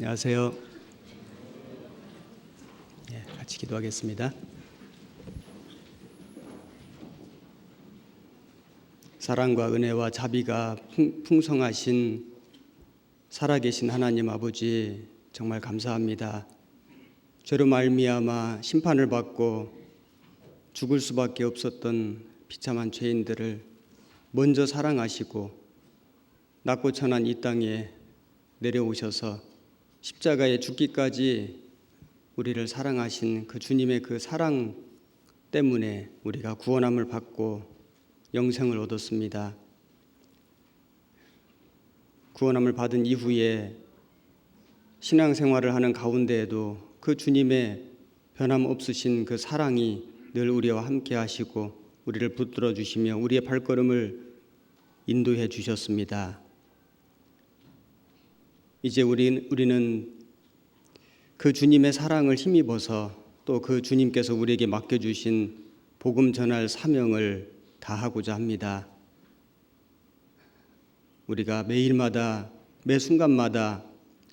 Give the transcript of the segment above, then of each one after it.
안녕하세요. 같이 기도하겠습니다. 사랑과 은혜와 자비가 풍성하신 살아계신 하나님 아버지, 정말 감사합니다. 죄로 말미암아 심판을 받고 죽을 수밖에 없었던 비참한 죄인들을 먼저 사랑하시고 낮고 천한 이 땅에 내려오셔서 십자가에 죽기까지 우리를 사랑하신 그 주님의 그 사랑 때문에 우리가 구원함을 받고 영생을 얻었습니다. 구원함을 받은 이후에 신앙생활을 하는 가운데에도 그 주님의 변함없으신 그 사랑이 늘 우리와 함께 하시고 우리를 붙들어 주시며 우리의 발걸음을 인도해 주셨습니다. 이제 우리는 그 주님의 사랑을 힘입어서 또 그 주님께서 우리에게 맡겨주신 복음 전할 사명을 다하고자 합니다. 우리가 매일마다 매 순간마다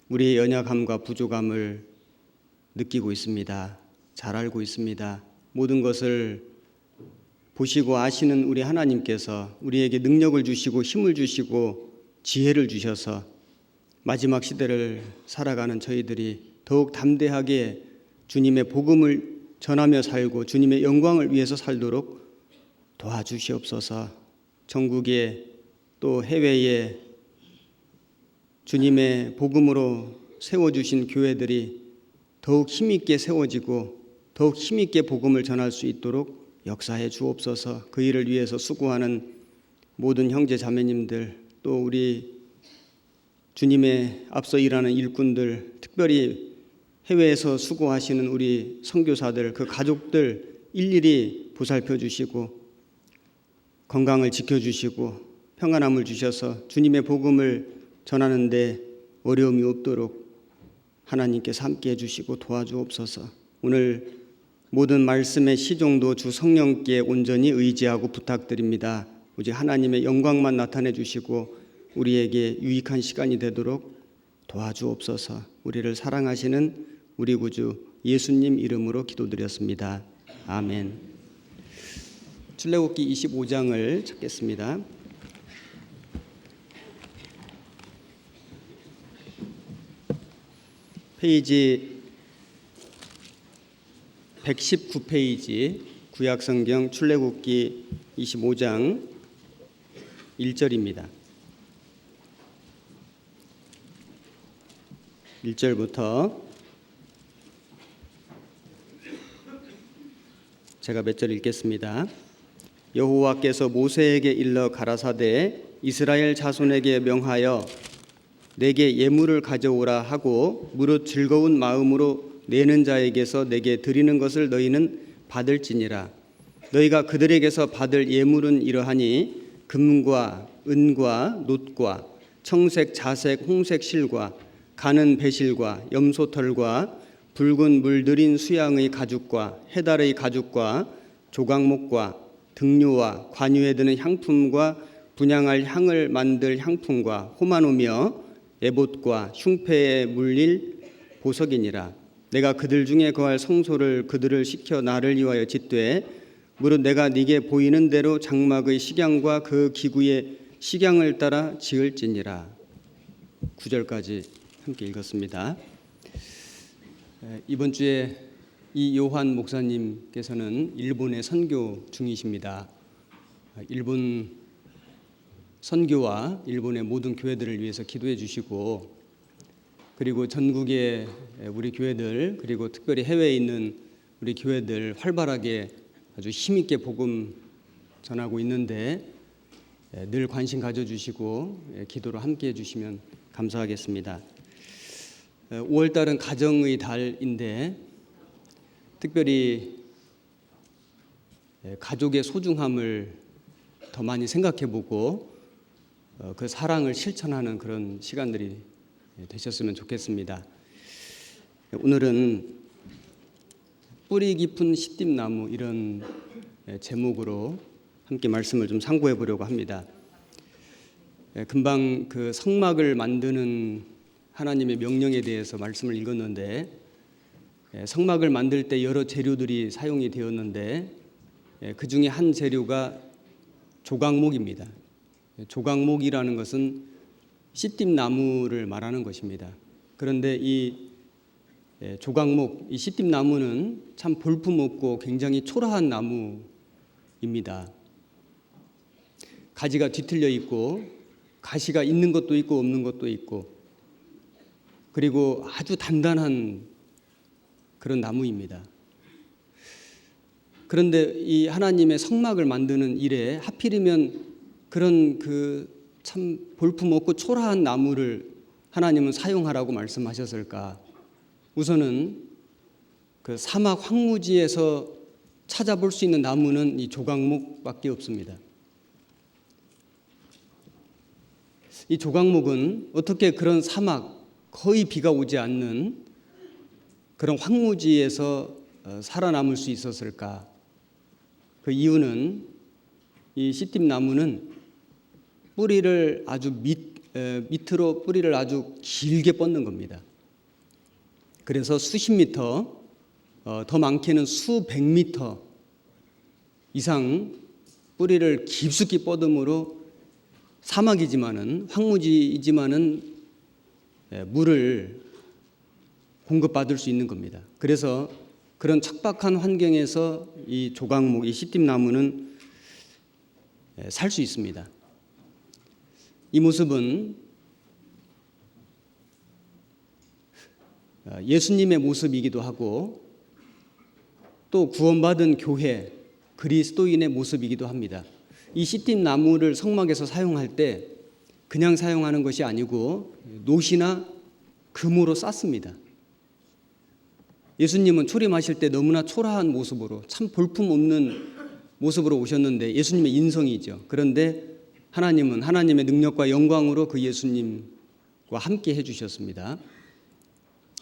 우리의 연약함과 부족함을 느끼고 있습니다. 잘 알고 있습니다. 모든 것을 보시고 아시는 우리 하나님께서 우리에게 능력을 주시고 힘을 주시고 지혜를 주셔서 마지막 시대를 살아가는 저희들이 더욱 담대하게 주님의 복음을 전하며 살고 주님의 영광을 위해서 살도록 도와주시옵소서. 전국에 또 해외에 주님의 복음으로 세워주신 교회들이 더욱 힘있게 세워지고 더욱 힘있게 복음을 전할 수 있도록 역사해 주옵소서. 그 일을 위해서 수고하는 모든 형제 자매님들, 또 우리 주님의 앞서 일하는 일꾼들, 특별히 해외에서 수고하시는 우리 선교사들, 그 가족들 일일이 보살펴 주시고 건강을 지켜주시고 평안함을 주셔서 주님의 복음을 전하는 데 어려움이 없도록 하나님께서 함께 해주시고 도와주옵소서. 오늘 모든 말씀의 시종도 주 성령께 온전히 의지하고 부탁드립니다. 오직 하나님의 영광만 나타내 주시고 우리에게 유익한 시간이 되도록 도와주옵소서. 우리를 사랑하시는 우리 구주 예수님 이름으로 기도드렸습니다. 아멘. 출애굽기 25장을 찾겠습니다. 페이지 119페이지 구약성경 출애굽기 25장 1절입니다. 1절부터 제가 몇 절 읽겠습니다. 여호와께서 모세에게 일러 가라사대 이스라엘 자손에게 명하여 내게 예물을 가져오라 하고 무릇 즐거운 마음으로 내는 자에게서 내게 드리는 것을 너희는 받을지니라. 너희가 그들에게서 받을 예물은 이러하니 금과 은과 놋과 청색 자색 홍색 실과 가는 배실과 염소털과 붉은 물들인 수양의 가죽과 해달의 가죽과 조각목과 등류와 관유에 드는 향품과 분향할 향을 만들 향품과 호마노며 에봇과 흉패에 물릴 보석이니라. 내가 그들 중에 거할 성소를 그들을 시켜 나를 위하여 짓되 무릇 내가 네게 보이는 대로 장막의 식양과 그 기구의 식양을 따라 지을지니라. 9절까지 함께 읽었습니다. 이번 주에 이 요한 목사님께서는 일본에 선교 중이십니다. 일본 선교와 일본의 모든 교회들을 위해서 기도해 주시고, 그리고 전국의 우리 교회들, 그리고 특별히 해외에 있는 우리 교회들 활발하게 아주 힘있게 복음 전하고 있는데 늘 관심 가져주시고 기도로 함께 해주시면 감사하겠습니다. 5월달은 가정의 달인데 특별히 가족의 소중함을 더 많이 생각해보고 그 사랑을 실천하는 그런 시간들이 되셨으면 좋겠습니다. 오늘은 뿌리 깊은 시띠나무 이런 제목으로 함께 말씀을 좀 상고해 보려고 합니다. 금방 그 성막을 만드는 하나님의 명령에 대해서 말씀을 읽었는데, 성막을 만들 때 여러 재료들이 사용이 되었는데 그 중에 한 재료가 조각목입니다. 조각목이라는 것은 시띠나무를 말하는 것입니다. 그런데 이 조각목, 이 시띠나무는 참 볼품없고 굉장히 초라한 나무입니다. 가지가 뒤틀려 있고 가시가 있는 것도 있고 없는 것도 있고, 그리고 아주 단단한 그런 나무입니다. 그런데 이 하나님의 성막을 만드는 일에 하필이면 그런 그 참 볼품없고 초라한 나무를 하나님은 사용하라고 말씀하셨을까? 우선은 그 사막 황무지에서 찾아볼 수 있는 나무는 이 조각목밖에 없습니다. 이 조각목은 어떻게 그런 사막, 거의 비가 오지 않는 그런 황무지에서 살아남을 수 있었을까? 그 이유는 이 시띠나무는 뿌리를 아주 밑으로 뿌리를 아주 길게 뻗는 겁니다. 그래서 수십 미터, 더 많게는 수백 미터 이상 뿌리를 깊숙이 뻗음으로 사막이지만은, 황무지이지만은 물을 공급받을 수 있는 겁니다. 그래서 그런 척박한 환경에서 이 조각목, 이 시띠나무는 살 수 있습니다. 이 모습은 예수님의 모습이기도 하고 또 구원받은 교회, 그리스도인의 모습이기도 합니다. 이 시띠나무를 성막에서 사용할 때 그냥 사용하는 것이 아니고 놋이나 금으로 쌌습니다. 예수님은 초림하실 때 너무나 초라한 모습으로, 참 볼품없는 모습으로 오셨는데, 예수님의 인성이죠. 그런데 하나님은 하나님의 능력과 영광으로 그 예수님과 함께 해주셨습니다.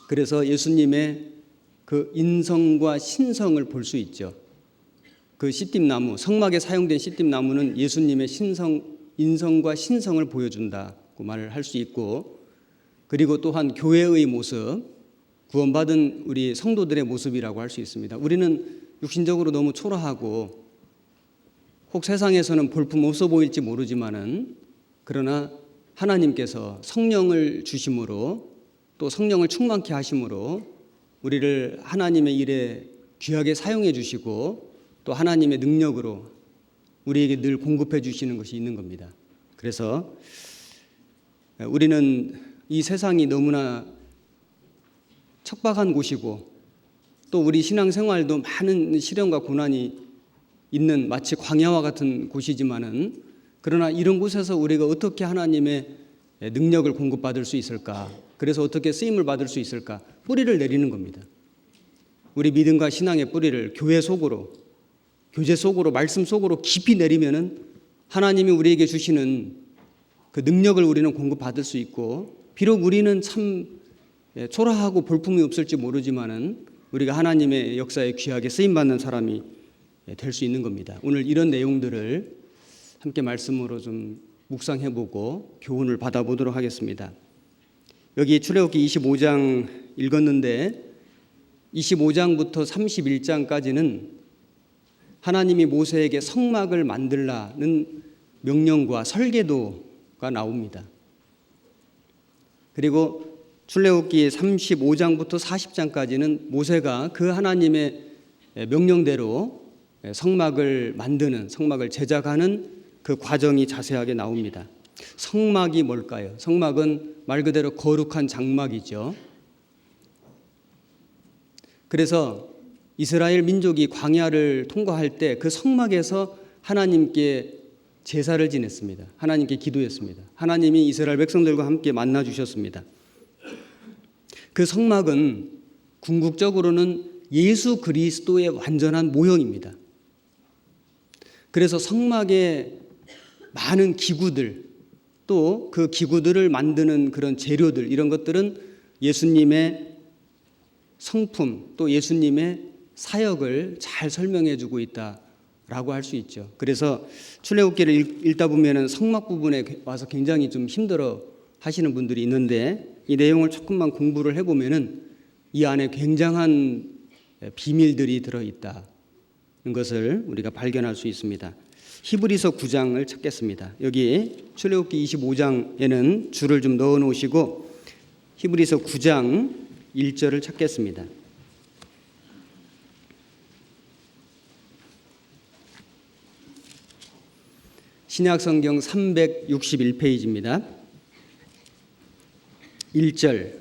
그래서 예수님의 그 인성과 신성을 볼 수 있죠. 그 시띠나무, 성막에 사용된 시띠나무는 예수님의 인성과 신성을 보여준다고 말을 할 수 있고, 그리고 또한 교회의 모습, 구원받은 우리 성도들의 모습이라고 할 수 있습니다. 우리는 육신적으로 너무 초라하고 혹 세상에서는 볼품 없어 보일지 모르지만은, 그러나 하나님께서 성령을 주심으로, 또 성령을 충만케 하심으로 우리를 하나님의 일에 귀하게 사용해 주시고 또 하나님의 능력으로 우리에게 늘 공급해 주시는 것이 있는 겁니다. 그래서 우리는 이 세상이 너무나 척박한 곳이고 또 우리 신앙생활도 많은 시련과 고난이 있는 마치 광야와 같은 곳이지만은, 그러나 이런 곳에서 우리가 어떻게 하나님의 능력을 공급받을 수 있을까? 그래서 어떻게 쓰임을 받을 수 있을까? 뿌리를 내리는 겁니다. 우리 믿음과 신앙의 뿌리를 교회 속으로, 교제 속으로, 말씀 속으로 깊이 내리면은 하나님이 우리에게 주시는 그 능력을 우리는 공급받을 수 있고, 비록 우리는 참 초라하고 볼품이 없을지 모르지만은 우리가 하나님의 역사에 귀하게 쓰임받는 사람이 될 수 있는 겁니다. 오늘 이런 내용들을 함께 말씀으로 좀 묵상해보고 교훈을 받아보도록 하겠습니다. 여기 출애굽기 25장 읽었는데 25장부터 31장까지는 하나님이 모세에게 성막을 만들라는 명령과 설계도가 나옵니다. 그리고 출애굽기 35장부터 40장까지는 모세가 그 하나님의 명령대로 성막을 만드는, 성막을 제작하는 그 과정이 자세하게 나옵니다. 성막이 뭘까요? 성막은 말 그대로 거룩한 장막이죠. 그래서 이스라엘 민족이 광야를 통과할 때 그 성막에서 하나님께 제사를 지냈습니다. 하나님께 기도했습니다. 하나님이 이스라엘 백성들과 함께 만나 주셨습니다. 그 성막은 궁극적으로는 예수 그리스도의 완전한 모형입니다. 그래서 성막에 많은 기구들, 또 그 기구들을 만드는 그런 재료들, 이런 것들은 예수님의 성품, 또 예수님의 사역을 잘 설명해 주고 있다라고 할 수 있죠. 그래서 출애굽기를 읽다 보면은 성막 부분에 와서 굉장히 좀 힘들어 하시는 분들이 있는데 이 내용을 조금만 공부를 해보면은 이 안에 굉장한 비밀들이 들어있다는 것을 우리가 발견할 수 있습니다. 히브리서 9장을 찾겠습니다. 여기 출애굽기 25장에는 줄을 좀 넣어 놓으시고 히브리서 9장 1절을 찾겠습니다. 신약성경 361페이지입니다. 1절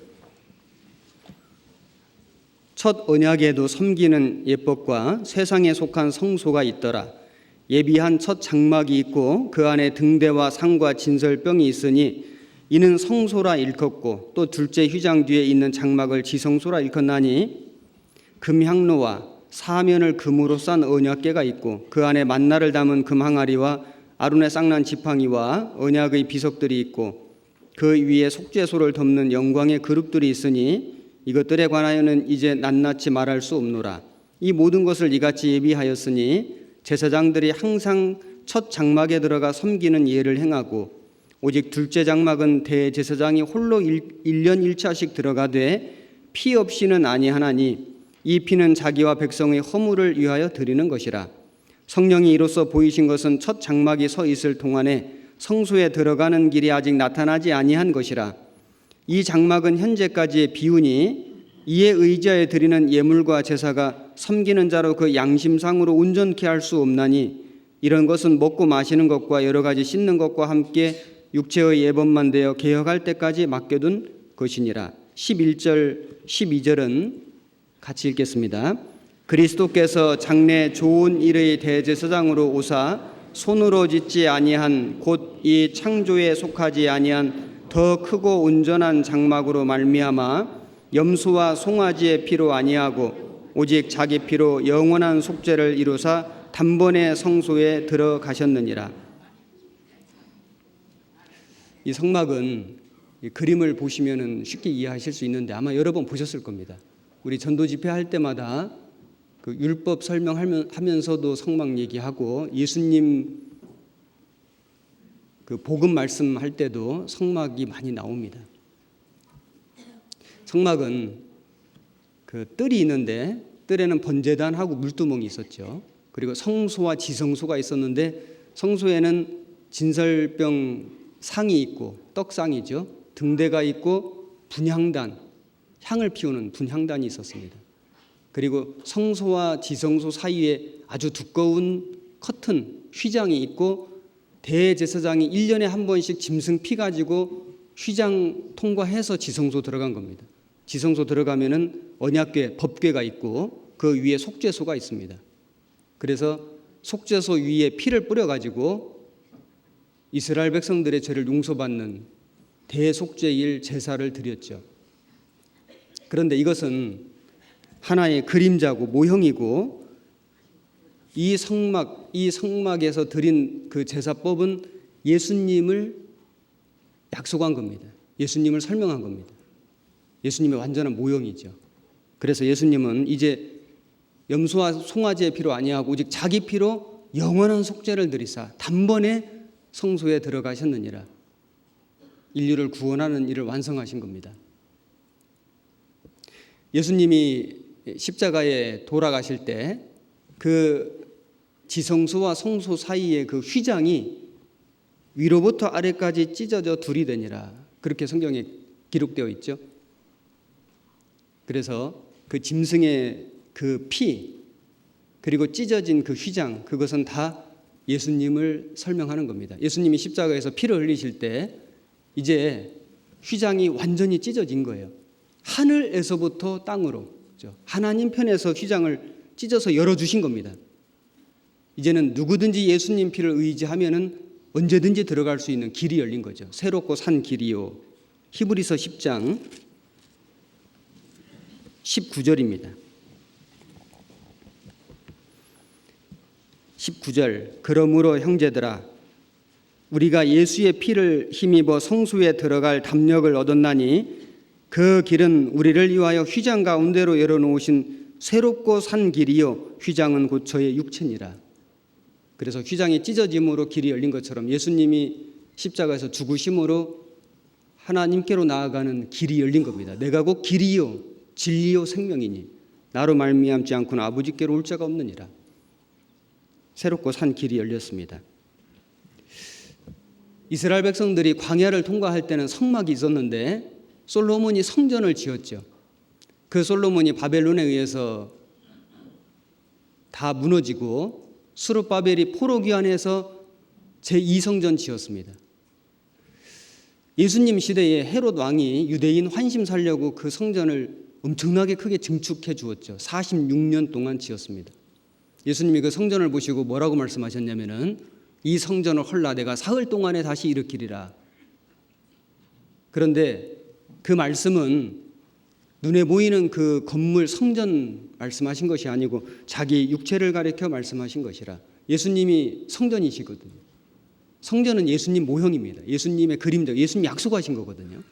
첫 언약에도 섬기는 예법과 세상에 속한 성소가 있더라. 예비한 첫 장막이 있고 그 안에 등대와 상과 진설병이 있으니 이는 성소라 일컫고 또 둘째 휘장 뒤에 있는 장막을 지성소라 일컫나니 금향로와 사면을 금으로 싼 언약궤가 있고 그 안에 만나를 담은 금항아리와 아론의 쌍난 지팡이와 언약의 비석들이 있고 그 위에 속죄소를 덮는 영광의 그룹들이 있으니 이것들에 관하여는 이제 낱낱이 말할 수 없노라. 이 모든 것을 이같이 예비하였으니 제사장들이 항상 첫 장막에 들어가 섬기는 예를 행하고 오직 둘째 장막은 대제사장이 홀로 1년 1차씩 들어가되 피 없이는 아니하나니 이 피는 자기와 백성의 허물을 위하여 드리는 것이라. 성령이 이로써 보이신 것은 첫 장막이 서 있을 동안에 성소에 들어가는 길이 아직 나타나지 아니한 것이라. 이 장막은 현재까지의 비유니 이에 의지하여 드리는 예물과 제사가 섬기는 자로 그 양심상으로 온전케 할 수 없나니 이런 것은 먹고 마시는 것과 여러 가지 씻는 것과 함께 육체의 예법만 되어 개혁할 때까지 맡겨둔 것이니라. 11절 12절은 같이 읽겠습니다. 그리스도께서 장래 좋은 일의 대제사장으로 오사 손으로 짓지 아니한 곧 이 창조에 속하지 아니한 더 크고 온전한 장막으로 말미암아 염소와 송아지의 피로 아니하고 오직 자기 피로 영원한 속죄를 이루사 단번에 성소에 들어가셨느니라. 이 성막은 이 그림을 보시면은 쉽게 이해하실 수 있는데 아마 여러 번 보셨을 겁니다. 우리 전도 집회할 때마다 그 율법 설명하면서도 성막 얘기하고 예수님 그 복음 말씀할 때도 성막이 많이 나옵니다. 성막은 그 뜰이 있는데 뜰에는 번제단하고 물두멍이 있었죠. 그리고 성소와 지성소가 있었는데 성소에는 진설병 상이 있고 떡상이죠. 등대가 있고 분향단, 향을 피우는 분향단이 있었습니다. 그리고 성소와 지성소 사이에 아주 두꺼운 커튼, 휘장이 있고 대제사장이 1년에 한 번씩 짐승 피 가지고 휘장 통과해서 지성소 들어간 겁니다. 지성소 들어가면은 언약궤, 법궤가 있고 그 위에 속죄소가 있습니다. 그래서 속죄소 위에 피를 뿌려 가지고 이스라엘 백성들의 죄를 용서받는 대속죄일 제사를 드렸죠. 그런데 이것은 하나의 그림자고 모형이고 이 성막에서 드린 그 제사법은 예수님을 약속한 겁니다. 예수님을 설명한 겁니다. 예수님의 완전한 모형이죠. 그래서 예수님은 이제 염소와 송아지의 피로 아니하고 오직 자기 피로 영원한 속죄를 드리사 단번에 성소에 들어가셨느니라. 인류를 구원하는 일을 완성하신 겁니다. 예수님이 십자가에 돌아가실 때 그 지성소와 성소 사이의 그 휘장이 위로부터 아래까지 찢어져 둘이 되니라. 그렇게 성경에 기록되어 있죠. 그래서 그 짐승의 그 피 그리고 찢어진 그 휘장 그것은 다 예수님을 설명하는 겁니다. 예수님이 십자가에서 피를 흘리실 때 이제 휘장이 완전히 찢어진 거예요. 하늘에서부터 땅으로 하나님 편에서 휘장을 찢어서 열어주신 겁니다. 이제는 누구든지 예수님 피를 의지하면은 언제든지 들어갈 수 있는 길이 열린 거죠. 새롭고 산 길이요. 히브리서 10장 19절입니다. 19절 그러므로 형제들아 우리가 예수의 피를 힘입어 성소에 들어갈 담력을 얻었나니 그 길은 우리를 위하여 휘장 가운데로 열어놓으신 새롭고 산 길이요 휘장은 곧 저의 육체니라. 그래서 휘장이 찢어짐으로 길이 열린 것처럼 예수님이 십자가에서 죽으심으로 하나님께로 나아가는 길이 열린 겁니다. 내가 곧 길이요 진리요 생명이니 나로 말미암지 않고는 아버지께로 올 자가 없느니라. 새롭고 산 길이 열렸습니다. 이스라엘 백성들이 광야를 통과할 때는 성막이 있었는데 솔로몬이 성전을 지었죠. 그 솔로몬이 바벨론에 의해서 다 무너지고 스룹바벨이 포로 귀환해서 제2성전 지었습니다. 예수님 시대에 헤롯 왕이 유대인 환심 살려고 그 성전을 엄청나게 크게 증축해 주었죠. 46년 동안 지었습니다. 예수님이 그 성전을 보시고 뭐라고 말씀하셨냐면은 이 성전을 헐라 내가 사흘 동안에 다시 일으키리라. 그런데 그 말씀은 눈에 보이는 그 건물 성전 말씀하신 것이 아니고 자기 육체를 가리켜 말씀하신 것이라. 예수님이 성전이시거든요. 성전은 예수님 모형입니다. 예수님의 그림자, 예수님 약속하신 거거든요.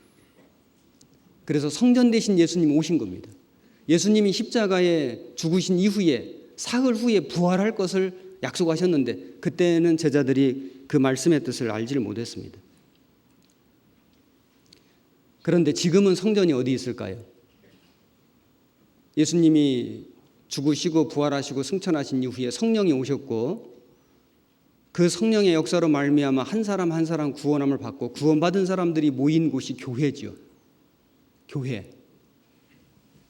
그래서 성전 대신 예수님 오신 겁니다. 예수님이 십자가에 죽으신 이후에 사흘 후에 부활할 것을 약속하셨는데 그때는 제자들이 그 말씀의 뜻을 알지를 못했습니다. 그런데 지금은 성전이 어디 있을까요? 예수님이 죽으시고 부활하시고 승천하신 이후에 성령이 오셨고 그 성령의 역사로 말미암아 한 사람 한 사람 구원함을 받고 구원받은 사람들이 모인 곳이 교회지요.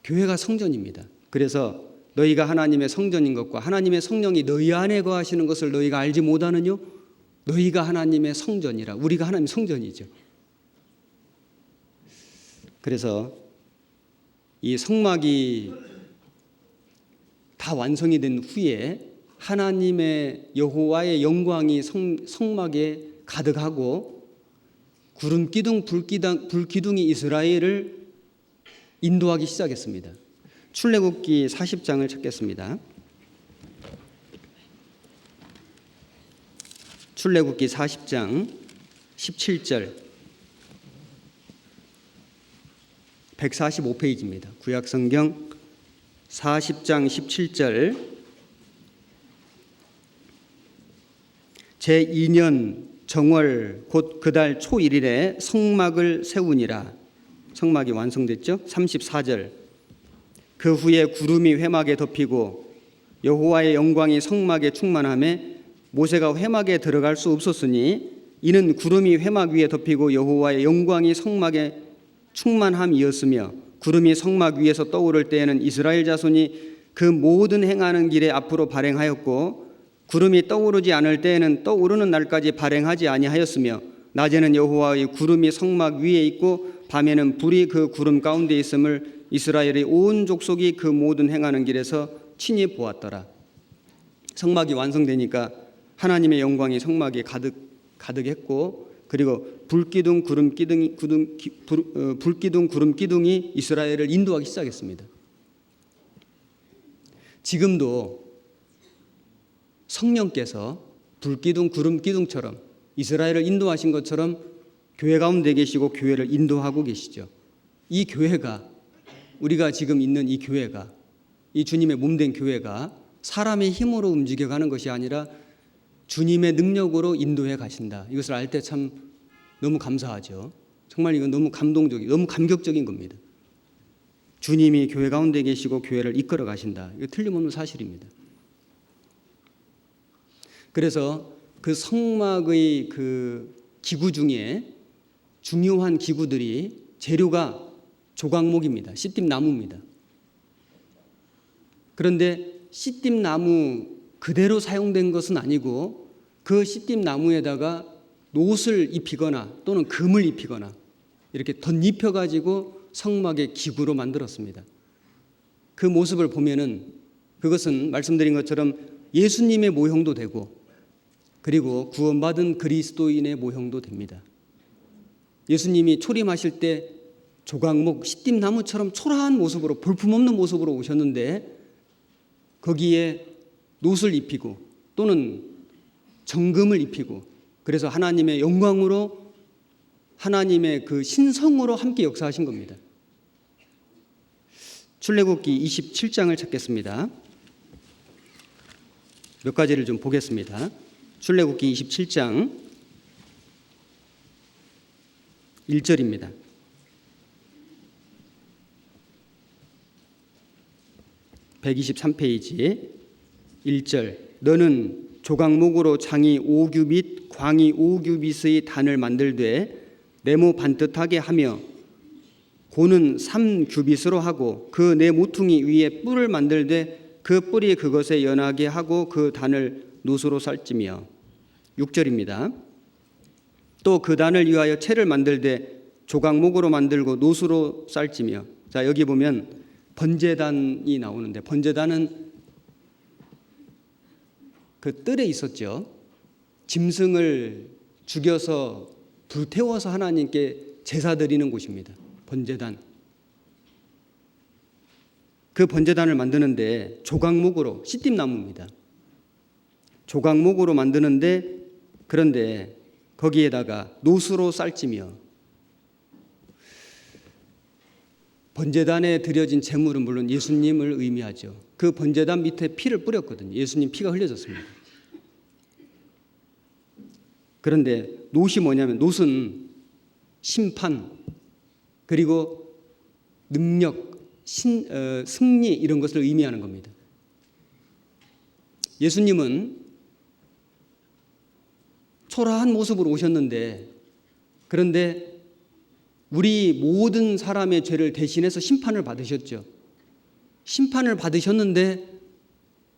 교회가 성전입니다. 그래서 너희가 하나님의 성전인 것과 하나님의 성령이 너희 안에 거하시는 것을 너희가 알지 못하느뇨? 너희가 하나님의 성전이라. 우리가 하나님의 성전이죠. 그래서 이 성막이 다 완성이 된 후에 하나님의 여호와의 영광이 성막에 가득하고 구름 기둥 불기둥이 이스라엘을 인도하기 시작했습니다. 출애굽기 40장을 찾겠습니다. 출애굽기 40장 17절 145페이지입니다. 구약성경 40장 17절 제2년 정월 곧 그달 초 1일에 성막을 세우니라. 성막이 완성됐죠. 34절 그 후에 구름이 회막에 덮이고 여호와의 영광이 성막에 충만하매 모세가 회막에 들어갈 수 없었으니 이는 구름이 회막 위에 덮이고 여호와의 영광이 성막에 충만함이었으며 구름이 성막 위에서 떠오를 때에는 이스라엘 자손이 그 모든 행하는 길에 앞으로 발행하였고 구름이 떠오르지 않을 때에는 떠오르는 날까지 발행하지 아니하였으며 낮에는 여호와의 구름이 성막 위에 있고 밤에는 불이 그 구름 가운데 있음을 이스라엘의 온 족속이 그 모든 행하는 길에서 친히 보았더라. 성막이 완성되니까 하나님의 영광이 성막에 가득했고 그리고 불기둥 구름 기둥이 이스라엘을 인도하기 시작했습니다. 지금도 성령께서 불기둥 구름 기둥처럼 이스라엘을 인도하신 것처럼 교회 가운데 계시고 교회를 인도하고 계시죠. 이 교회가 우리가 지금 있는 이 교회가 이 주님의 몸된 교회가 사람의 힘으로 움직여가는 것이 아니라 주님의 능력으로 인도해 가신다. 이것을 알 때 참 너무 감사하죠. 정말 이건 너무 감동적이고 너무 감격적인 겁니다. 주님이 교회 가운데 계시고 교회를 이끌어 가신다. 이거 틀림없는 사실입니다. 그래서 그 성막의 그 기구 중에 중요한 기구들이 재료가 조각목입니다. 씨띠나무입니다. 그런데 씨띠나무 그대로 사용된 것은 아니고 그 씨띠나무에다가 노옷을 입히거나 또는 금을 입히거나 이렇게 덧입혀가지고 성막의 기구로 만들었습니다. 그 모습을 보면은 그것은 말씀드린 것처럼 예수님의 모형도 되고 그리고 구원받은 그리스도인의 모형도 됩니다. 예수님이 초림하실 때 조각목 씨띠나무처럼 초라한 모습으로 볼품없는 모습으로 오셨는데 거기에 노옷을 입히고 또는 정금을 입히고 그래서 하나님의 영광으로 하나님의 그 신성으로 함께 역사하신 겁니다. 출애굽기 27장을 찾겠습니다. 몇 가지를 좀 보겠습니다. 출애굽기 27장 1절입니다. 123페이지 1절. 너는 조각목으로 장이 5규빗 광이 5규빗의 단을 만들되 네모 반듯하게 하며 고는 3규빗으로 하고 그 네 모퉁이 위에 뿔을 만들되 그 뿔이 그것에 연하게 하고 그 단을 노수로 쌀지며. 6절입니다. 또 그 단을 위하여 채를 만들되 조각목으로 만들고 노수로 쌀지며. 자, 여기 보면 번제단이 나오는데, 번제단은 그 뜰에 있었죠. 짐승을 죽여서 불태워서 하나님께 제사 드리는 곳입니다. 번제단. 그 번제단을 만드는데 조각목으로, 시띠나무입니다. 조각목으로 만드는데, 그런데 거기에다가 노수로 쌀지며. 번제단에 드려진 제물은 물론 예수님을 의미하죠. 그 번제단 밑에 피를 뿌렸거든요. 예수님 피가 흘려졌습니다. 그런데 놋이 뭐냐면, 놋은 심판, 그리고 능력, 승리, 이런 것을 의미하는 겁니다. 예수님은 초라한 모습으로 오셨는데, 그런데 우리 모든 사람의 죄를 대신해서 심판을 받으셨죠. 심판을 받으셨는데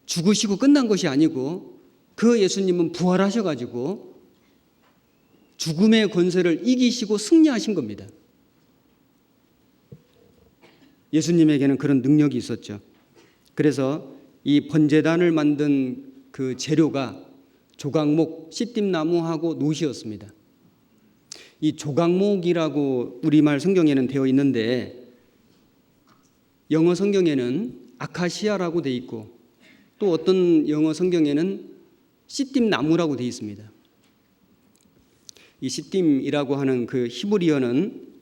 죽으시고 끝난 것이 아니고, 그 예수님은 부활하셔가지고 죽음의 권세를 이기시고 승리하신 겁니다. 예수님에게는 그런 능력이 있었죠. 그래서 이 번제단을 만든 그 재료가 조각목, 시띠나무하고 놋이었습니다. 이 조각목이라고 우리말 성경에는 되어 있는데, 영어 성경에는 아카시아라고 되어 있고, 또 어떤 영어 성경에는 시띠나무라고 되어 있습니다. 이 시띠이라고 하는 그 히브리어는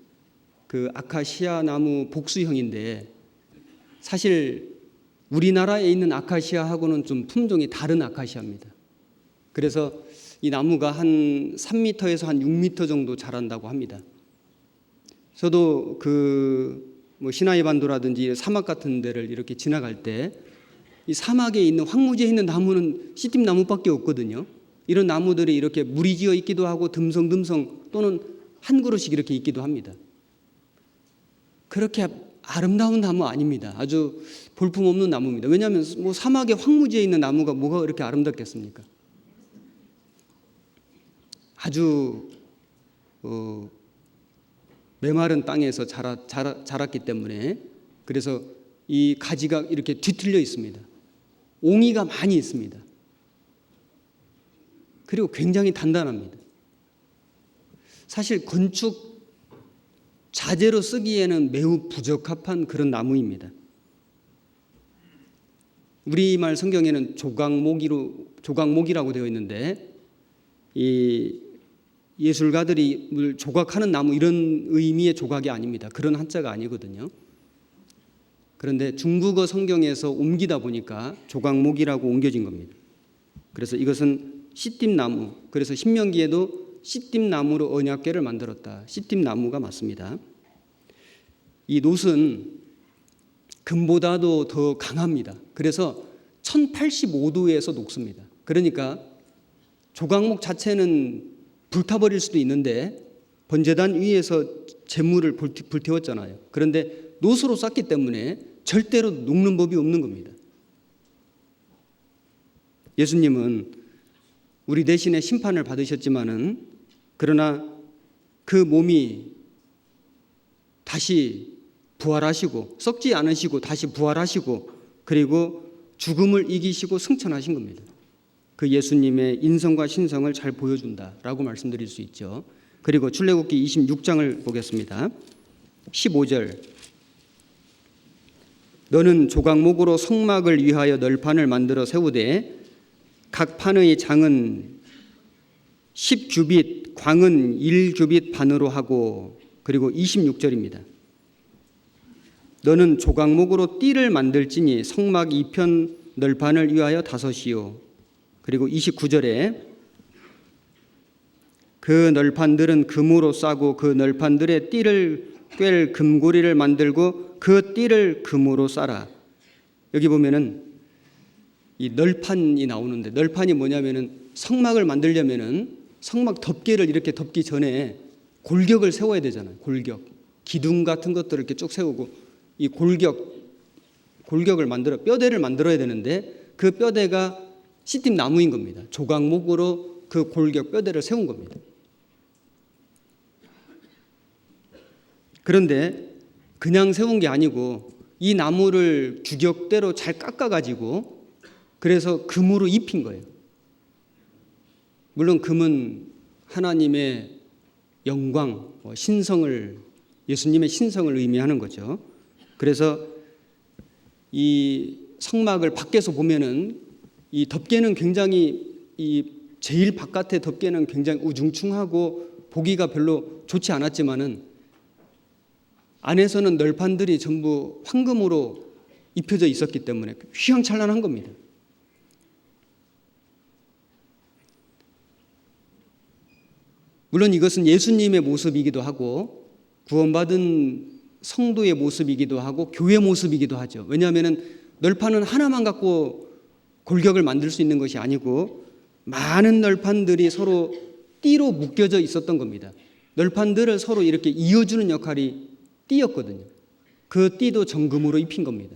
그 아카시아 나무 복수형인데, 사실 우리나라에 있는 아카시아하고는 좀 품종이 다른 아카시아입니다. 그래서 이 나무가 한 3m에서 한 6m 정도 자란다고 합니다. 저도 시나이 반도라든지 사막 같은 데를 이렇게 지나갈 때 이 사막에 있는, 황무지에 있는 나무는 시띠나무밖에 없거든요. 이런 나무들이 이렇게 무리 지어 있기도 하고 듬성듬성 또는 한 그루씩 이렇게 있기도 합니다. 그렇게 아름다운 나무 아닙니다. 아주 볼품없는 나무입니다. 왜냐하면 사막에 황무지에 있는 나무가 뭐가 그렇게 아름답겠습니까? 아주 메마른 땅에서 자랐기 때문에, 그래서 이 가지가 이렇게 뒤틀려 있습니다. 옹이가 많이 있습니다. 그리고 굉장히 단단합니다. 사실 건축 자재로 쓰기에는 매우 부적합한 그런 나무입니다. 우리말 성경에는 조각목이라고 되어 있는데, 이 예술가들이 조각하는 나무, 이런 의미의 조각이 아닙니다. 그런 한자가 아니거든요. 그런데 중국어 성경에서 옮기다 보니까 조각목이라고 옮겨진 겁니다. 그래서 이것은 시띠나무, 그래서 신명기에도 시띠나무로 언약궤를 만들었다. 시띠나무가 맞습니다. 이 놋은 금보다도 더 강합니다. 그래서 1085도에서 녹습니다. 그러니까 조각목 자체는 불타버릴 수도 있는데, 번제단 위에서 재물을 불태웠잖아요. 그런데 놋으로 쌌기 때문에 절대로 녹는 법이 없는 겁니다. 예수님은 우리 대신에 심판을 받으셨지만은, 그러나 그 몸이 다시 부활하시고, 썩지 않으시고 다시 부활하시고, 그리고 죽음을 이기시고 승천하신 겁니다. 그 예수님의 인성과 신성을 잘 보여준다라고 말씀드릴 수 있죠. 그리고 출애굽기 26장을 보겠습니다. 15절. 너는 조각목으로 성막을 위하여 널판을 만들어 세우되 각 판의 장은 10규빗, 광은 1규빗 반으로 하고. 그리고 26절입니다. 너는 조각목으로 띠를 만들지니 성막 2편 널판을 위하여 5이요. 그리고 29절에 그 널판들은 금으로 싸고 그 널판들의 띠를 꿰 금고리를 만들고 그 띠를 금으로 싸라. 여기 보면은 이 널판이 나오는데, 널판이 뭐냐면은 성막을 만들려면은 성막 덮개를 이렇게 덮기 전에 골격을 세워야 되잖아요. 골격, 기둥 같은 것들을 이렇게 쭉 세우고 이 골격을 만들어 뼈대를 만들어야 되는데, 그 뼈대가 시띠 나무인 겁니다. 조각목으로 그 골격 뼈대를 세운 겁니다. 그런데 그냥 세운 게 아니고 이 나무를 규격대로 잘 깎아가지고 그래서 금으로 입힌 거예요. 물론 금은 하나님의 영광, 신성을, 예수님의 신성을 의미하는 거죠. 그래서 이 성막을 밖에서 보면은 이 덮개는 굉장히, 이 제일 바깥의 덮개는 굉장히 우중충하고 보기가 별로 좋지 않았지만은 안에서는 널판들이 전부 황금으로 입혀져 있었기 때문에 휘황찬란한 겁니다. 물론 이것은 예수님의 모습이기도 하고 구원받은 성도의 모습이기도 하고 교회 모습이기도 하죠. 왜냐하면 널판은 하나만 갖고 골격을 만들 수 있는 것이 아니고 많은 널판들이 서로 띠로 묶여져 있었던 겁니다. 널판들을 서로 이렇게 이어주는 역할이 띠였거든요. 그 띠도 정금으로 입힌 겁니다.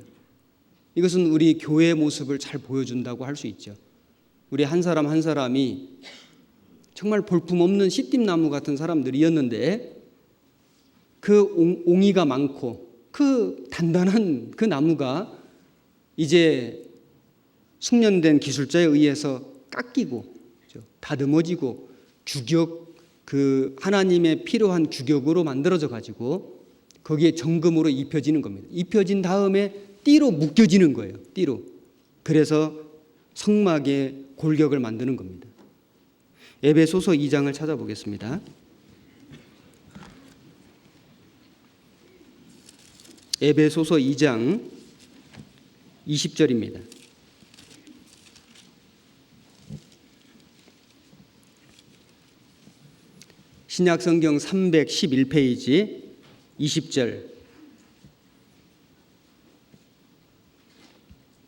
이것은 우리 교회의 모습을 잘 보여준다고 할 수 있죠. 우리 한 사람 한 사람이 정말 볼품없는 시띠나무 같은 사람들이었는데 그 옹이가 많고 그 단단한 그 나무가 이제 숙련된 기술자에 의해서 깎이고 다듬어지고 규격, 그 하나님의 필요한 규격으로 만들어져 가지고 거기에 정금으로 입혀지는 겁니다. 입혀진 다음에 띠로 묶여지는 거예요. 띠로. 그래서 성막의 골격을 만드는 겁니다. 에베소서 2장을 찾아보겠습니다. 에베소서 2장 20절입니다. 신약성경 311페이지 20절,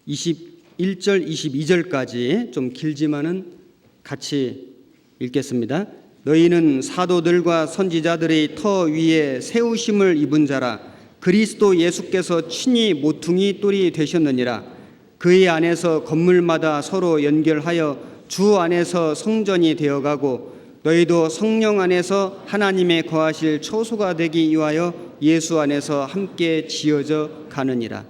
21절, 22절까지 좀 길지만은 같이 읽겠습니다. 너희는 사도들과 선지자들의 터 위에 세우심을 입은 자라. 그리스도 예수께서 친히 모퉁이 돌이 되셨느니라. 그의 안에서 건물마다 서로 연결하여 주 안에서 성전이 되어가고 너희도 성령 안에서 하나님의 거하실 초소가 되기 위하여 예수 안에서 함께 지어져 가느니라.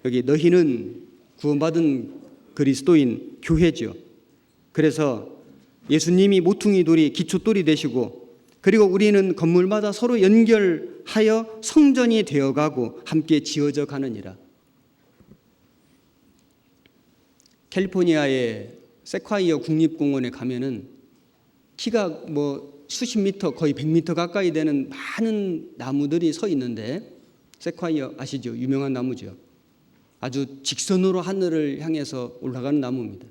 여기 너희는 구원받은 그리스도인 교회죠. 그래서 예수님이 모퉁이 돌이 기초돌이 되시고 그리고 우리는 건물마다 서로 연결하여 성전이 되어가고 함께 지어져 가느니라. 캘리포니아의 세콰이어 국립공원에 가면은 키가 뭐 수십 미터, 거의 100미터 가까이 되는 많은 나무들이 서 있는데, 세콰이어 아시죠? 유명한 나무죠. 아주 직선으로 하늘을 향해서 올라가는 나무입니다.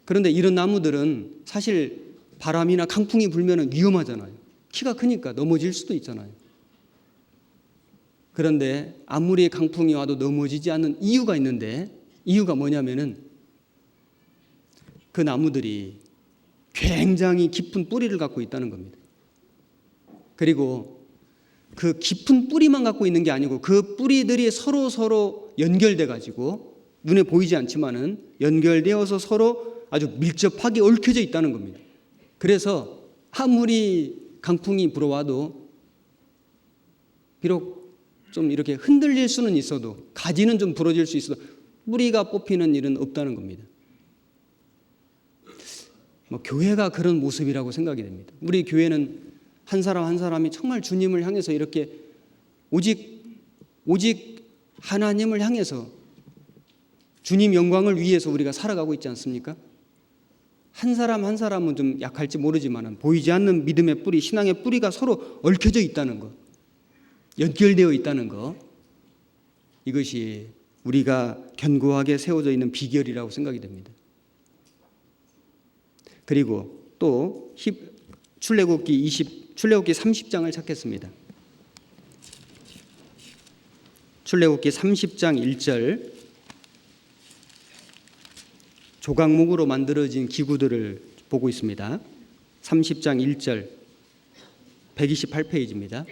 그런데 이런 나무들은 사실 바람이나 강풍이 불면 위험하잖아요. 키가 크니까 넘어질 수도 있잖아요. 그런데 아무리 강풍이 와도 넘어지지 않는 이유가 있는데, 이유가 뭐냐면은 그 나무들이 굉장히 깊은 뿌리를 갖고 있다는 겁니다. 그리고 그 깊은 뿌리만 갖고 있는 게 아니고 그 뿌리들이 서로 연결돼 가지고 눈에 보이지 않지만은 연결되어서 서로 아주 밀접하게 얽혀져 있다는 겁니다. 그래서 아무리 강풍이 불어와도 비록 좀 이렇게 흔들릴 수는 있어도, 가지는 좀 부러질 수 있어도 뿌리가 뽑히는 일은 없다는 겁니다. 교회가 그런 모습이라고 생각이 됩니다. 우리 교회는 한 사람 한 사람이 정말 주님을 향해서 이렇게 오직 하나님을 향해서 주님 영광을 위해서 우리가 살아가고 있지 않습니까? 한 사람 한 사람은 좀 약할지 모르지만 보이지 않는 믿음의 뿌리, 신앙의 뿌리가 서로 얽혀져 있다는 것, 연결되어 있다는 것, 이것이 우리가 견고하게 세워져 있는 비결이라고 생각이 됩니다. 그리고 또 출애굽기 30장을 찾겠습니다. 출애굽기 30장 1절, 조각목으로 만들어진 기구들을 보고 있습니다. 30장 1절, 128페이지입니다.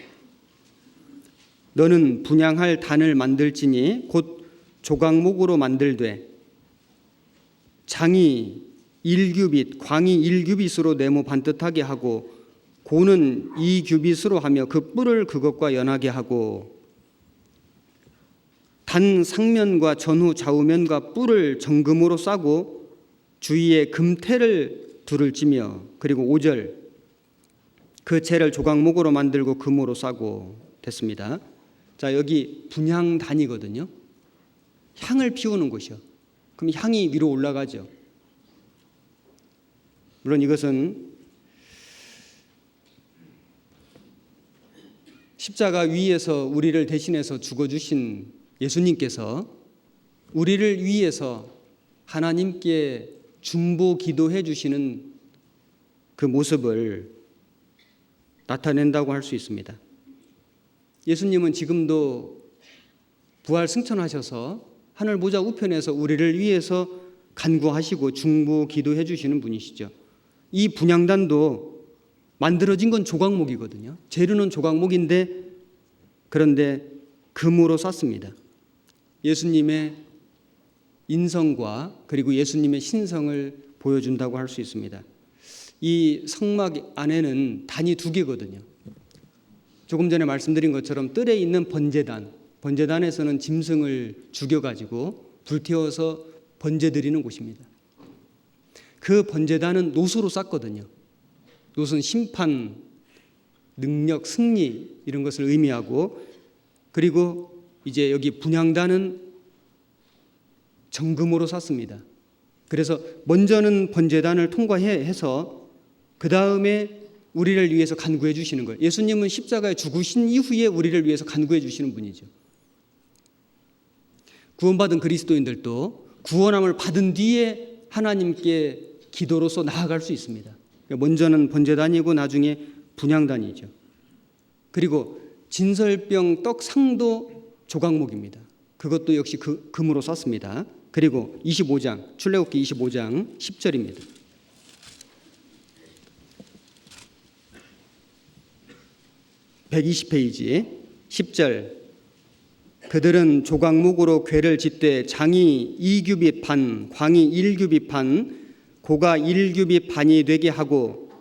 너는 분향할 단을 만들지니 곧 조각목으로 만들되 장이 1규빗, 광이 1규빗으로 네모 반듯하게 하고 고는 2규빗으로 하며 그 뿔을 그것과 연하게 하고 단 상면과 전후 좌우면과 뿔을 정금으로 싸고 주위에 금테를 둘을 찌며, 그리고 5절, 그 채를 조각목으로 만들고 금으로 싸고 됐습니다. 자, 여기 분향단이거든요. 향을 피우는 곳이요. 그럼 향이 위로 올라가죠. 물론 이것은 십자가 위에서 우리를 대신해서 죽어주신 예수님께서 우리를 위해서 하나님께 중보 기도해 주시는 그 모습을 나타낸다고 할 수 있습니다. 예수님은 지금도 부활 승천하셔서 하늘 보좌 우편에서 우리를 위해서 간구하시고 중보 기도해 주시는 분이시죠. 이 분향단도 만들어진 건 조각목이거든요. 재료는 조각목인데 그런데 금으로 쌌습니다. 예수님의 인성과 그리고 예수님의 신성을 보여준다고 할 수 있습니다. 이 성막 안에는 단이 2개거든요. 조금 전에 말씀드린 것처럼 뜰에 있는 번제단에서는 짐승을 죽여가지고 불태워서 번제드리는 곳입니다. 그 번제단은 노소로 쌌거든요. 노소는 심판, 능력, 승리 이런 것을 의미하고, 그리고 이제 여기 분향단은 정금으로 쌌습니다. 그래서 먼저는 번제단을 통과해서 그 다음에 우리를 위해서 간구해 주시는 거예요. 예수님은 십자가에 죽으신 이후에 우리를 위해서 간구해 주시는 분이죠. 구원받은 그리스도인들도 구원함을 받은 뒤에 하나님께 기도로서 나아갈 수 있습니다. 먼저는 번제단이고 나중에 분향단이죠. 그리고 진설병 떡 상도 조각목입니다. 그것도 역시 금으로 쌌습니다. 그리고 25장, 출애굽기 25장 10절입니다. (120페이지) 10절, 그들은 조각목으로 궤를 짓되 장이 2규빗 반, 광이 1규빗 반, 고가 1규빗 반이 되게 하고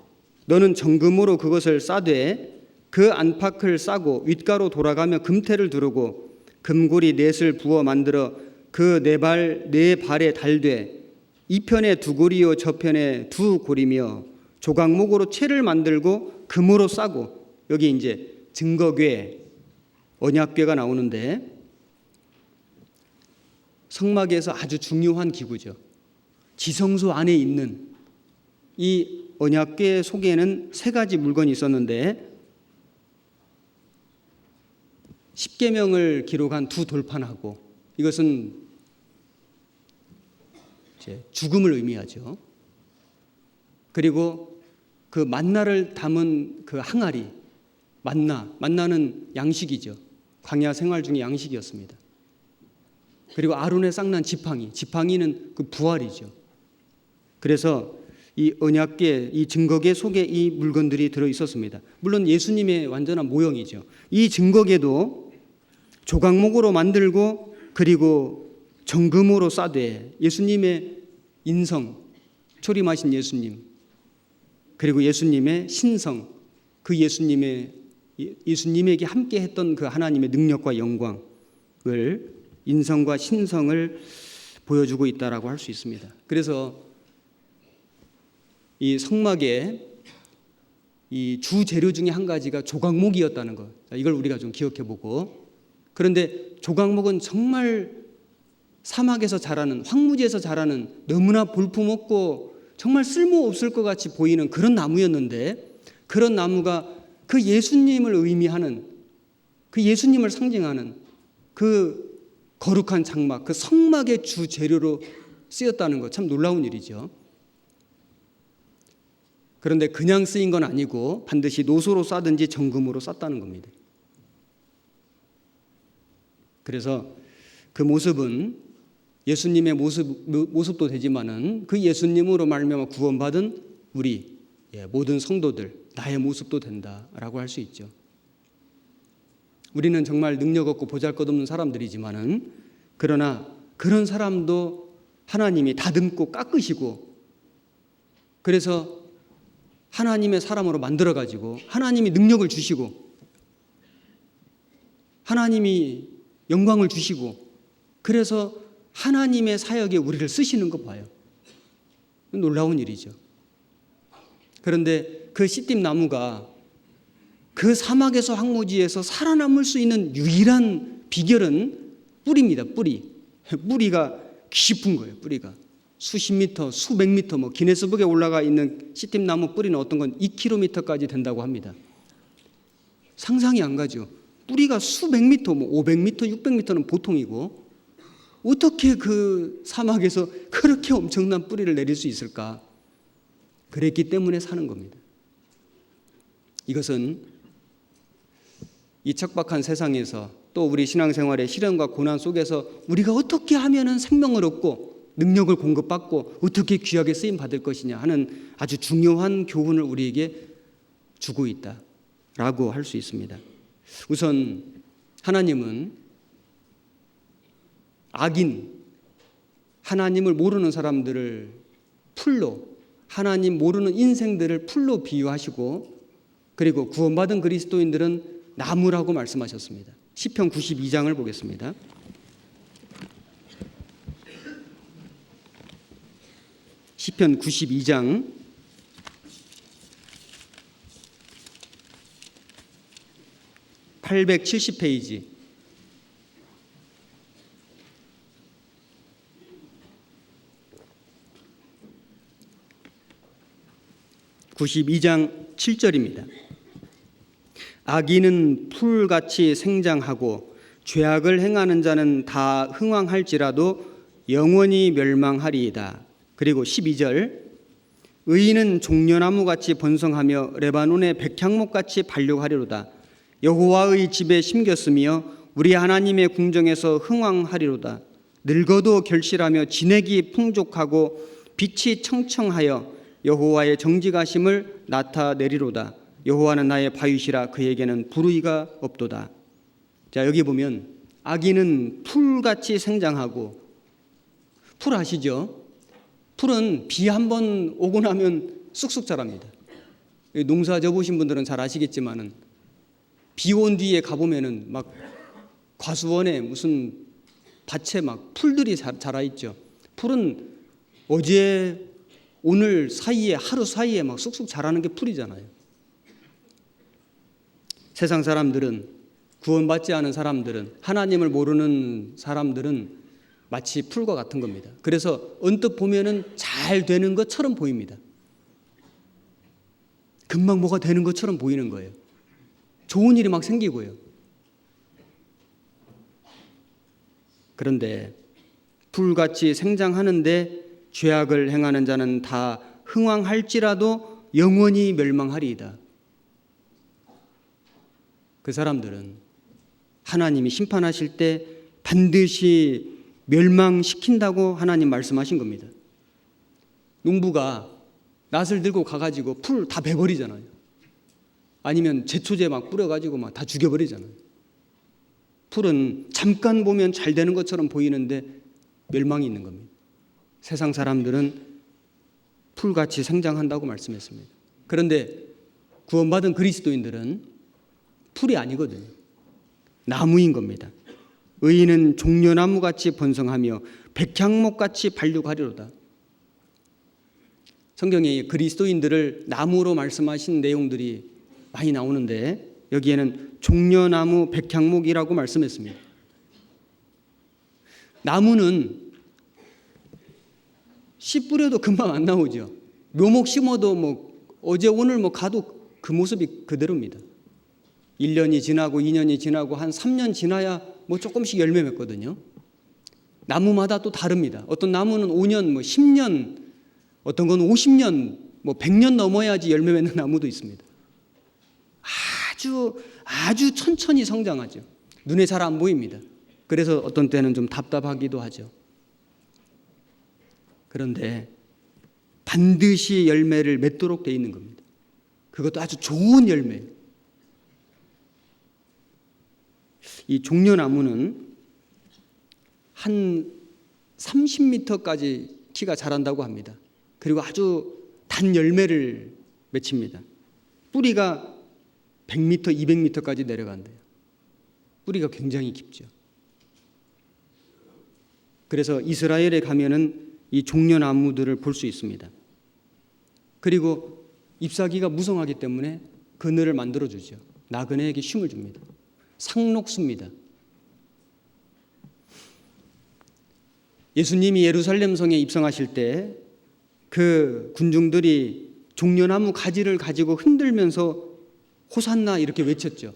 너는 정금으로 그것을 싸되 그 안팎을 싸고 윗가로 돌아가며 금테를 두르고 금고리 넷을 부어 만들어 그 네 발에 달되 이 편에 2고리요 저편에 2고리며 조각목으로 채를 만들고 금으로 싸고, 여기 이제 증거궤, 언약궤가 나오는데 성막에서 아주 중요한 기구죠. 지성소 안에 있는 이 언약궤 속에는 3가지 물건이 있었는데 10계명을 기록한 2돌판하고, 이것은 이제 죽음을 의미하죠. 그리고 그 만나를 담은 그 항아리, 만나는 양식이죠. 광야 생활 중에 양식이었습니다. 그리고 아론의 쌍난 지팡이는 그 부활이죠. 그래서 이 언약궤, 이 증거궤 속에 이 물건들이 들어 있었습니다. 물론 예수님의 완전한 모형이죠. 이 증거궤도 조각목으로 만들고 그리고 정금으로 싸되 예수님의 인성, 초림하신 예수님, 그리고 예수님의 신성, 그 예수님에게 함께 했던 그 하나님의 능력과 영광을, 인성과 신성을 보여주고 있다라고 할 수 있습니다. 그래서 이 성막의 이 주 재료 중에 한 가지가 조각목이었다는 것, 이걸 우리가 좀 기억해보고, 그런데 조각목은 정말 사막에서 자라는, 황무지에서 자라는 너무나 볼품없고 정말 쓸모없을 것 같이 보이는 그런 나무였는데, 그런 나무가 그 예수님을 의미하는, 그 예수님을 상징하는 그 거룩한 장막, 그 성막의 주 재료로 쓰였다는 것, 참 놀라운 일이죠. 그런데 그냥 쓰인 건 아니고 반드시 노소로 쌌든지 정금으로 쌌다는 겁니다. 그래서 그 모습은 예수님의 모습도 되지만은 그 예수님으로 말미암아 구원받은 우리 모든 성도들 나의 모습도 된다라고 할 수 있죠. 우리는 정말 능력 없고 보잘것없는 사람들이지만은 그러나 그런 사람도 하나님이 다듬고 깎으시고 그래서 하나님의 사람으로 만들어 가지고 하나님이 능력을 주시고 하나님이 영광을 주시고 그래서 하나님의 사역에 우리를 쓰시는 거 봐요. 놀라운 일이죠. 그런데 그 시띠 나무가 그 사막에서 황무지에서 살아남을 수 있는 유일한 비결은 뿌리입니다. 뿌리가 깊은 거예요. 뿌리가 수십 미터, 수백 미터, 기네스북에 올라가 있는 시띠 나무 뿌리는 어떤 건 2km까지 된다고 합니다. 상상이 안 가죠. 뿌리가 수백 미터, 500미터, 600미터는 보통이고 어떻게 그 사막에서 그렇게 엄청난 뿌리를 내릴 수 있을까? 그랬기 때문에 사는 겁니다. 이것은 이 척박한 세상에서 또 우리 신앙생활의 시련과 고난 속에서 우리가 어떻게 하면 생명을 얻고 능력을 공급받고 어떻게 귀하게 쓰임 받을 것이냐 하는 아주 중요한 교훈을 우리에게 주고 있다라고 할 수 있습니다. 우선 하나님은 악인, 하나님을 모르는 사람들을 풀로, 하나님 모르는 인생들을 풀로 비유하시고 그리고 구원받은 그리스도인들은 나무라고 말씀하셨습니다. 시편 92장을 보겠습니다. 시편 92장 870페이지 92장 7절입니다. 악인은 풀같이 생장하고 죄악을 행하는 자는 다 흥왕할지라도 영원히 멸망하리이다. 그리고 12절 의인은 종려나무같이 번성하며 레바논의 백향목같이 발육하리로다. 여호와의 집에 심겼으며 우리 하나님의 궁정에서 흥왕하리로다. 늙어도 결실하며 진액이 풍족하고 빛이 청청하여 여호와의 정직하심을 나타내리로다. 여호와는 나의 바위시라 그에게는 불의가 없도다. 자, 여기 보면 악인은 풀같이 생장하고, 풀 아시죠? 풀은 비 한 번 오고 나면 쑥쑥 자랍니다. 농사 져보신 분들은 잘 아시겠지만은 비 온 뒤에 가보면은 막 과수원에 무슨 밭에 막 풀들이 자라 있죠. 풀은 어제 오늘 사이에 하루 사이에 막 쑥쑥 자라는 게 풀이잖아요. 세상 사람들은, 구원받지 않은 사람들은, 하나님을 모르는 사람들은 마치 풀과 같은 겁니다. 그래서 언뜻 보면은 잘 되는 것처럼 보입니다. 금방 뭐가 되는 것처럼 보이는 거예요. 좋은 일이 막 생기고요. 그런데 풀같이 생장하는데 죄악을 행하는 자는 다 흥왕할지라도 영원히 멸망하리이다. 그 사람들은 하나님이 심판하실 때 반드시 멸망시킨다고 하나님 말씀하신 겁니다. 농부가 낫을 들고 가가지고 풀 다 베버리잖아요. 아니면 제초제 막 뿌려가지고 막 다 죽여버리잖아요. 풀은 잠깐 보면 잘 되는 것처럼 보이는데 멸망이 있는 겁니다. 세상 사람들은 풀같이 생장한다고 말씀했습니다. 그런데 구원받은 그리스도인들은 풀이 아니거든요. 나무인 겁니다. 의인은 종려나무같이 번성하며 백향목같이 발육하리로다. 성경에 그리스도인들을 나무로 말씀하신 내용들이 많이 나오는데 여기에는 종려나무, 백향목이라고 말씀했습니다. 나무는 씨 뿌려도 금방 안 나오죠. 묘목 심어도 어제 오늘 가도 그 모습이 그대로입니다. 1년이 지나고 2년이 지나고 한 3년 지나야 조금씩 열매 맺거든요. 나무마다 또 다릅니다. 어떤 나무는 5년, 10년, 어떤 건 50년 뭐 100년 넘어야지 열매 맺는 나무도 있습니다. 아주 천천히 성장하죠. 눈에 잘 안 보입니다. 그래서 어떤 때는 좀 답답하기도 하죠. 그런데 반드시 열매를 맺도록 되어 있는 겁니다. 그것도 아주 좋은 열매. 이 종려나무는 한 30m까지 키가 자란다고 합니다. 그리고 아주 단 열매를 맺힙니다. 뿌리가 100m, 200m까지 내려간대요. 뿌리가 굉장히 깊죠. 그래서 이스라엘에 가면은 이 종려나무들을 볼 수 있습니다. 그리고 잎사귀가 무성하기 때문에 그늘을 만들어주죠. 나그네에게 쉼을 줍니다. 상록수입니다. 예수님이 예루살렘 성에 입성하실 때 그 군중들이 종려나무 가지를 가지고 흔들면서 호산나 이렇게 외쳤죠.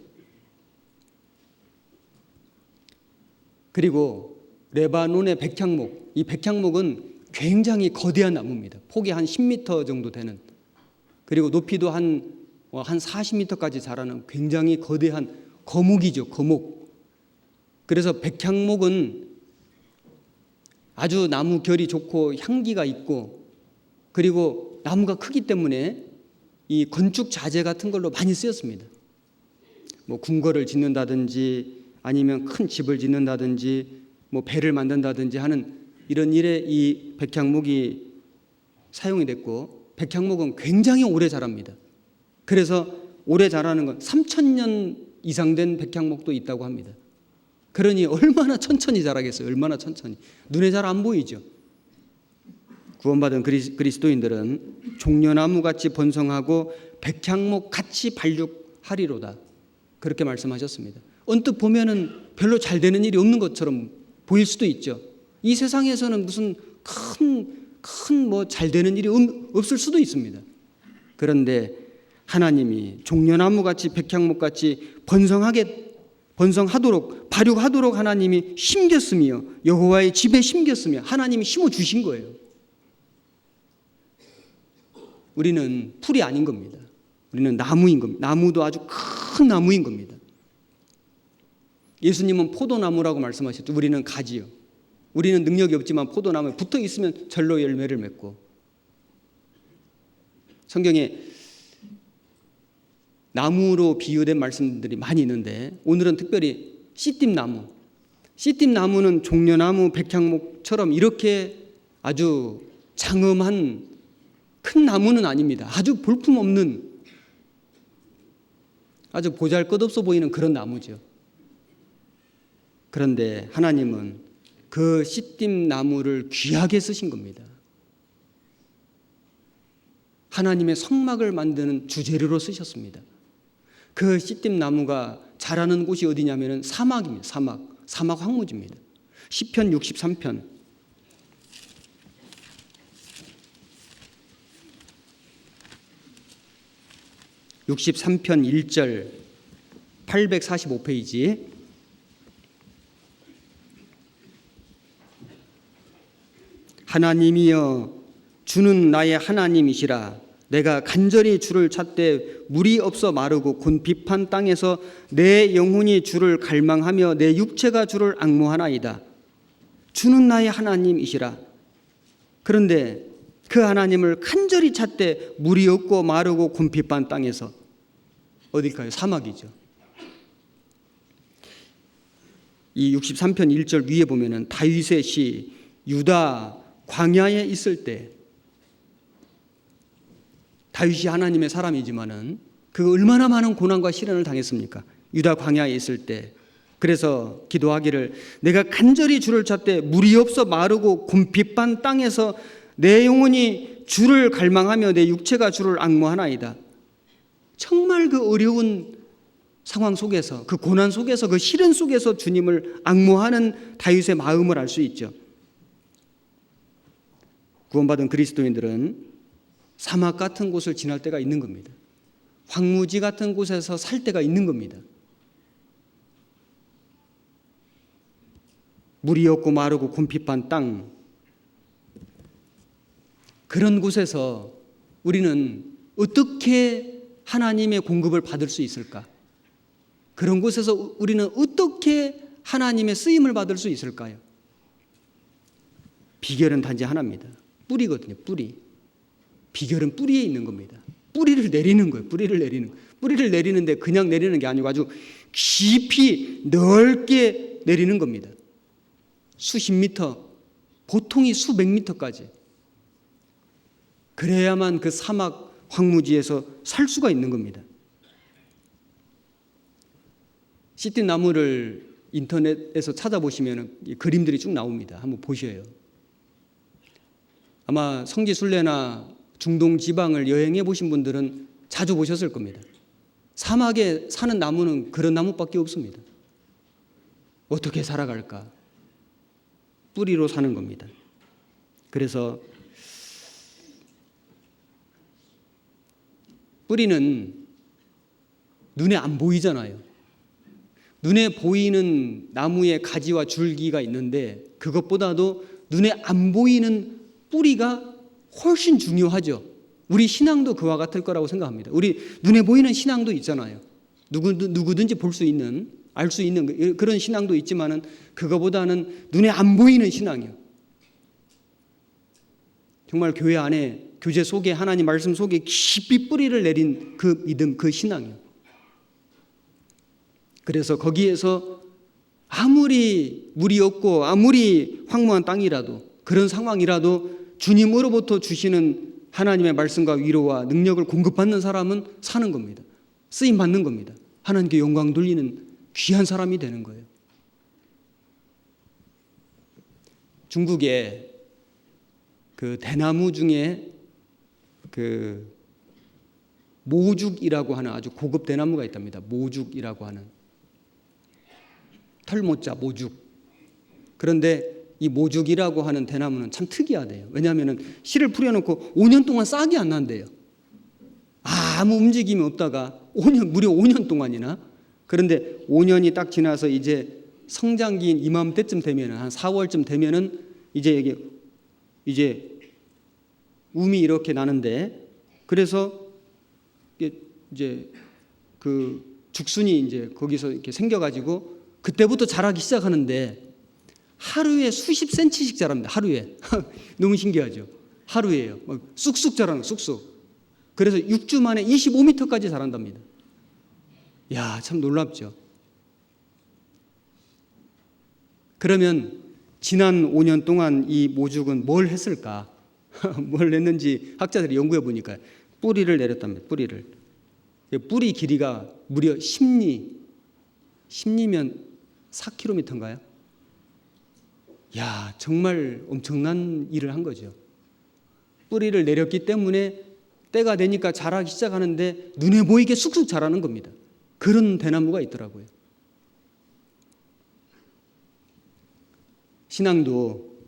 그리고 레바논의 백향목, 이 백향목은 굉장히 거대한 나무입니다. 폭이 한 10m 정도 되는, 그리고 높이도 한 40m까지 자라는 굉장히 거대한 거목이죠. 거목. 그래서 백향목은 아주 나무 결이 좋고 향기가 있고, 그리고 나무가 크기 때문에 이 건축 자재 같은 걸로 많이 쓰였습니다. 뭐 궁궐을 짓는다든지 아니면 큰 집을 짓는다든지 뭐 배를 만든다든지 하는 이런 일에 이 백향목이 사용이 됐고, 백향목은 굉장히 오래 자랍니다. 그래서 오래 자라는 건 3,000년 이상 된 백향목도 있다고 합니다. 그러니 얼마나 천천히 자라겠어요. 얼마나 천천히. 눈에 잘 안 보이죠. 구원받은 그리스도인들은 종려나무같이 번성하고 백향목같이 발육하리로다. 그렇게 말씀하셨습니다. 언뜻 보면은 별로 잘 되는 일이 없는 것처럼 보일 수도 있죠. 이 세상에서는 무슨 큰 뭐 잘 되는 일이 없을 수도 있습니다. 그런데 하나님이 종려나무같이 백향목같이 번성하도록 발육하도록 하나님이 심겼으며 여호와의 집에 심겼으며 하나님이 심어주신 거예요. 우리는 풀이 아닌 겁니다. 우리는 나무인 겁니다. 나무도 아주 큰 나무인 겁니다. 예수님은 포도나무라고 말씀하셨죠. 우리는 가지요. 우리는 능력이 없지만 포도나무에 붙어 있으면 절로 열매를 맺고, 성경에 나무로 비유된 말씀들이 많이 있는데 오늘은 특별히 씨띠나무. 씨띠나무는 종려나무, 백향목처럼 이렇게 아주 장엄한 큰 나무는 아닙니다. 아주 볼품없는, 아주 보잘것없어 보이는 그런 나무죠. 그런데 하나님은 그 씨띠나무를 귀하게 쓰신 겁니다. 하나님의 성막을 만드는 주재료로 쓰셨습니다. 그 씨띠나무가 자라는 곳이 어디냐면 사막입니다. 사막 황무지입니다. 시편 63편 1절 845페이지. 하나님이여 주는 나의 하나님이시라. 내가 간절히 주를 찾되 물이 없어 마르고 곤핍한 땅에서 내 영혼이 주를 갈망하며 내 육체가 주를 앙모하나이다. 주는 나의 하나님이시라. 그런데 그 하나님을 간절히 찾되 물이 없고 마르고 곤핍한 땅에서 어딜까요? 사막이죠. 이 63편 1절 위에 보면은 다윗의 시 유다 광야에 있을 때, 다윗이 하나님의 사람이지만은 그 얼마나 많은 고난과 시련을 당했습니까? 유다 광야에 있을 때. 그래서 기도하기를 내가 간절히 주를 찾되 물이 없어 마르고 곤핍한 땅에서 내 영혼이 주를 갈망하며 내 육체가 주를 앙모하나이다. 정말 그 어려운 상황 속에서, 그 고난 속에서, 그 시련 속에서 주님을 앙모하는 다윗의 마음을 알 수 있죠. 구원받은 그리스도인들은 사막 같은 곳을 지날 때가 있는 겁니다. 황무지 같은 곳에서 살 때가 있는 겁니다. 물이 없고 마르고 곤핍한 땅, 그런 곳에서 우리는 어떻게 하나님의 공급을 받을 수 있을까? 그런 곳에서 우리는 어떻게 하나님의 쓰임을 받을 수 있을까요? 비결은 단지 하나입니다. 뿌리거든요. 뿌리. 비결은 뿌리에 있는 겁니다. 뿌리를 내리는 거예요. 뿌리를 내리는 거예요. 뿌리를 내리는데 그냥 내리는 게 아니고 아주 깊이 넓게 내리는 겁니다. 수십 미터, 보통이 수백 미터까지. 그래야만 그 사막 황무지에서 살 수가 있는 겁니다. 씨띠 나무를 인터넷에서 찾아보시면 그림들이 쭉 나옵니다. 한번 보셔요. 아마 성지순례나 중동 지방을 여행해 보신 분들은 자주 보셨을 겁니다. 사막에 사는 나무는 그런 나무밖에 없습니다. 어떻게 살아갈까? 뿌리로 사는 겁니다. 그래서 뿌리는 눈에 안 보이잖아요. 눈에 보이는 나무의 가지와 줄기가 있는데 그것보다도 눈에 안 보이는 뿌리가 훨씬 중요하죠. 우리 신앙도 그와 같을 거라고 생각합니다. 우리 눈에 보이는 신앙도 있잖아요. 누구든지 볼 수 있는, 알 수 있는 그런 신앙도 있지만은 그거보다는 눈에 안 보이는 신앙이요. 정말 교회 안에, 교제 속에, 하나님 말씀 속에 깊이 뿌리를 내린 그 믿음, 그 신앙이요. 그래서 거기에서 아무리 물이 없고 아무리 황무한 땅이라도 그런 상황이라도 주님으로부터 주시는 하나님의 말씀과 위로와 능력을 공급받는 사람은 사는 겁니다. 쓰임 받는 겁니다. 하나님께 영광 돌리는 귀한 사람이 되는 거예요. 중국에 그 대나무 중에 그 모죽이라고 하는 아주 고급 대나무가 있답니다. 모죽이라고 하는 털모자 모죽. 그런데 이 모죽이라고 하는 대나무는 참 특이하대요. 왜냐하면 씨를 뿌려놓고 5년 동안 싹이 안 난대요. 아무 움직임이 없다가 무려 5년 동안이나. 그런데 5년이 딱 지나서 이제 성장기인 이맘때쯤 되면 한 4월쯤 되면은 이제 움이 이렇게 나는데 그래서 이제 그 죽순이 이제 거기서 이렇게 생겨가지고 그때부터 자라기 시작하는데 하루에 수십 센치씩 자랍니다. 하루에. 너무 신기하죠. 하루에요. 쑥쑥 자라는 쑥쑥. 그래서 6주 만에 25m까지 자란답니다. 야, 참 놀랍죠. 그러면 지난 5년 동안 이 모죽은 뭘 했을까? 뭘 했는지 학자들이 연구해 보니까 뿌리를 내렸답니다. 뿌리를. 뿌리 길이가 무려 10리면 4km인가요? 야, 정말 엄청난 일을 한 거죠. 뿌리를 내렸기 때문에 때가 되니까 자라기 시작하는데 눈에 보이게 쑥쑥 자라는 겁니다. 그런 대나무가 있더라고요. 신앙도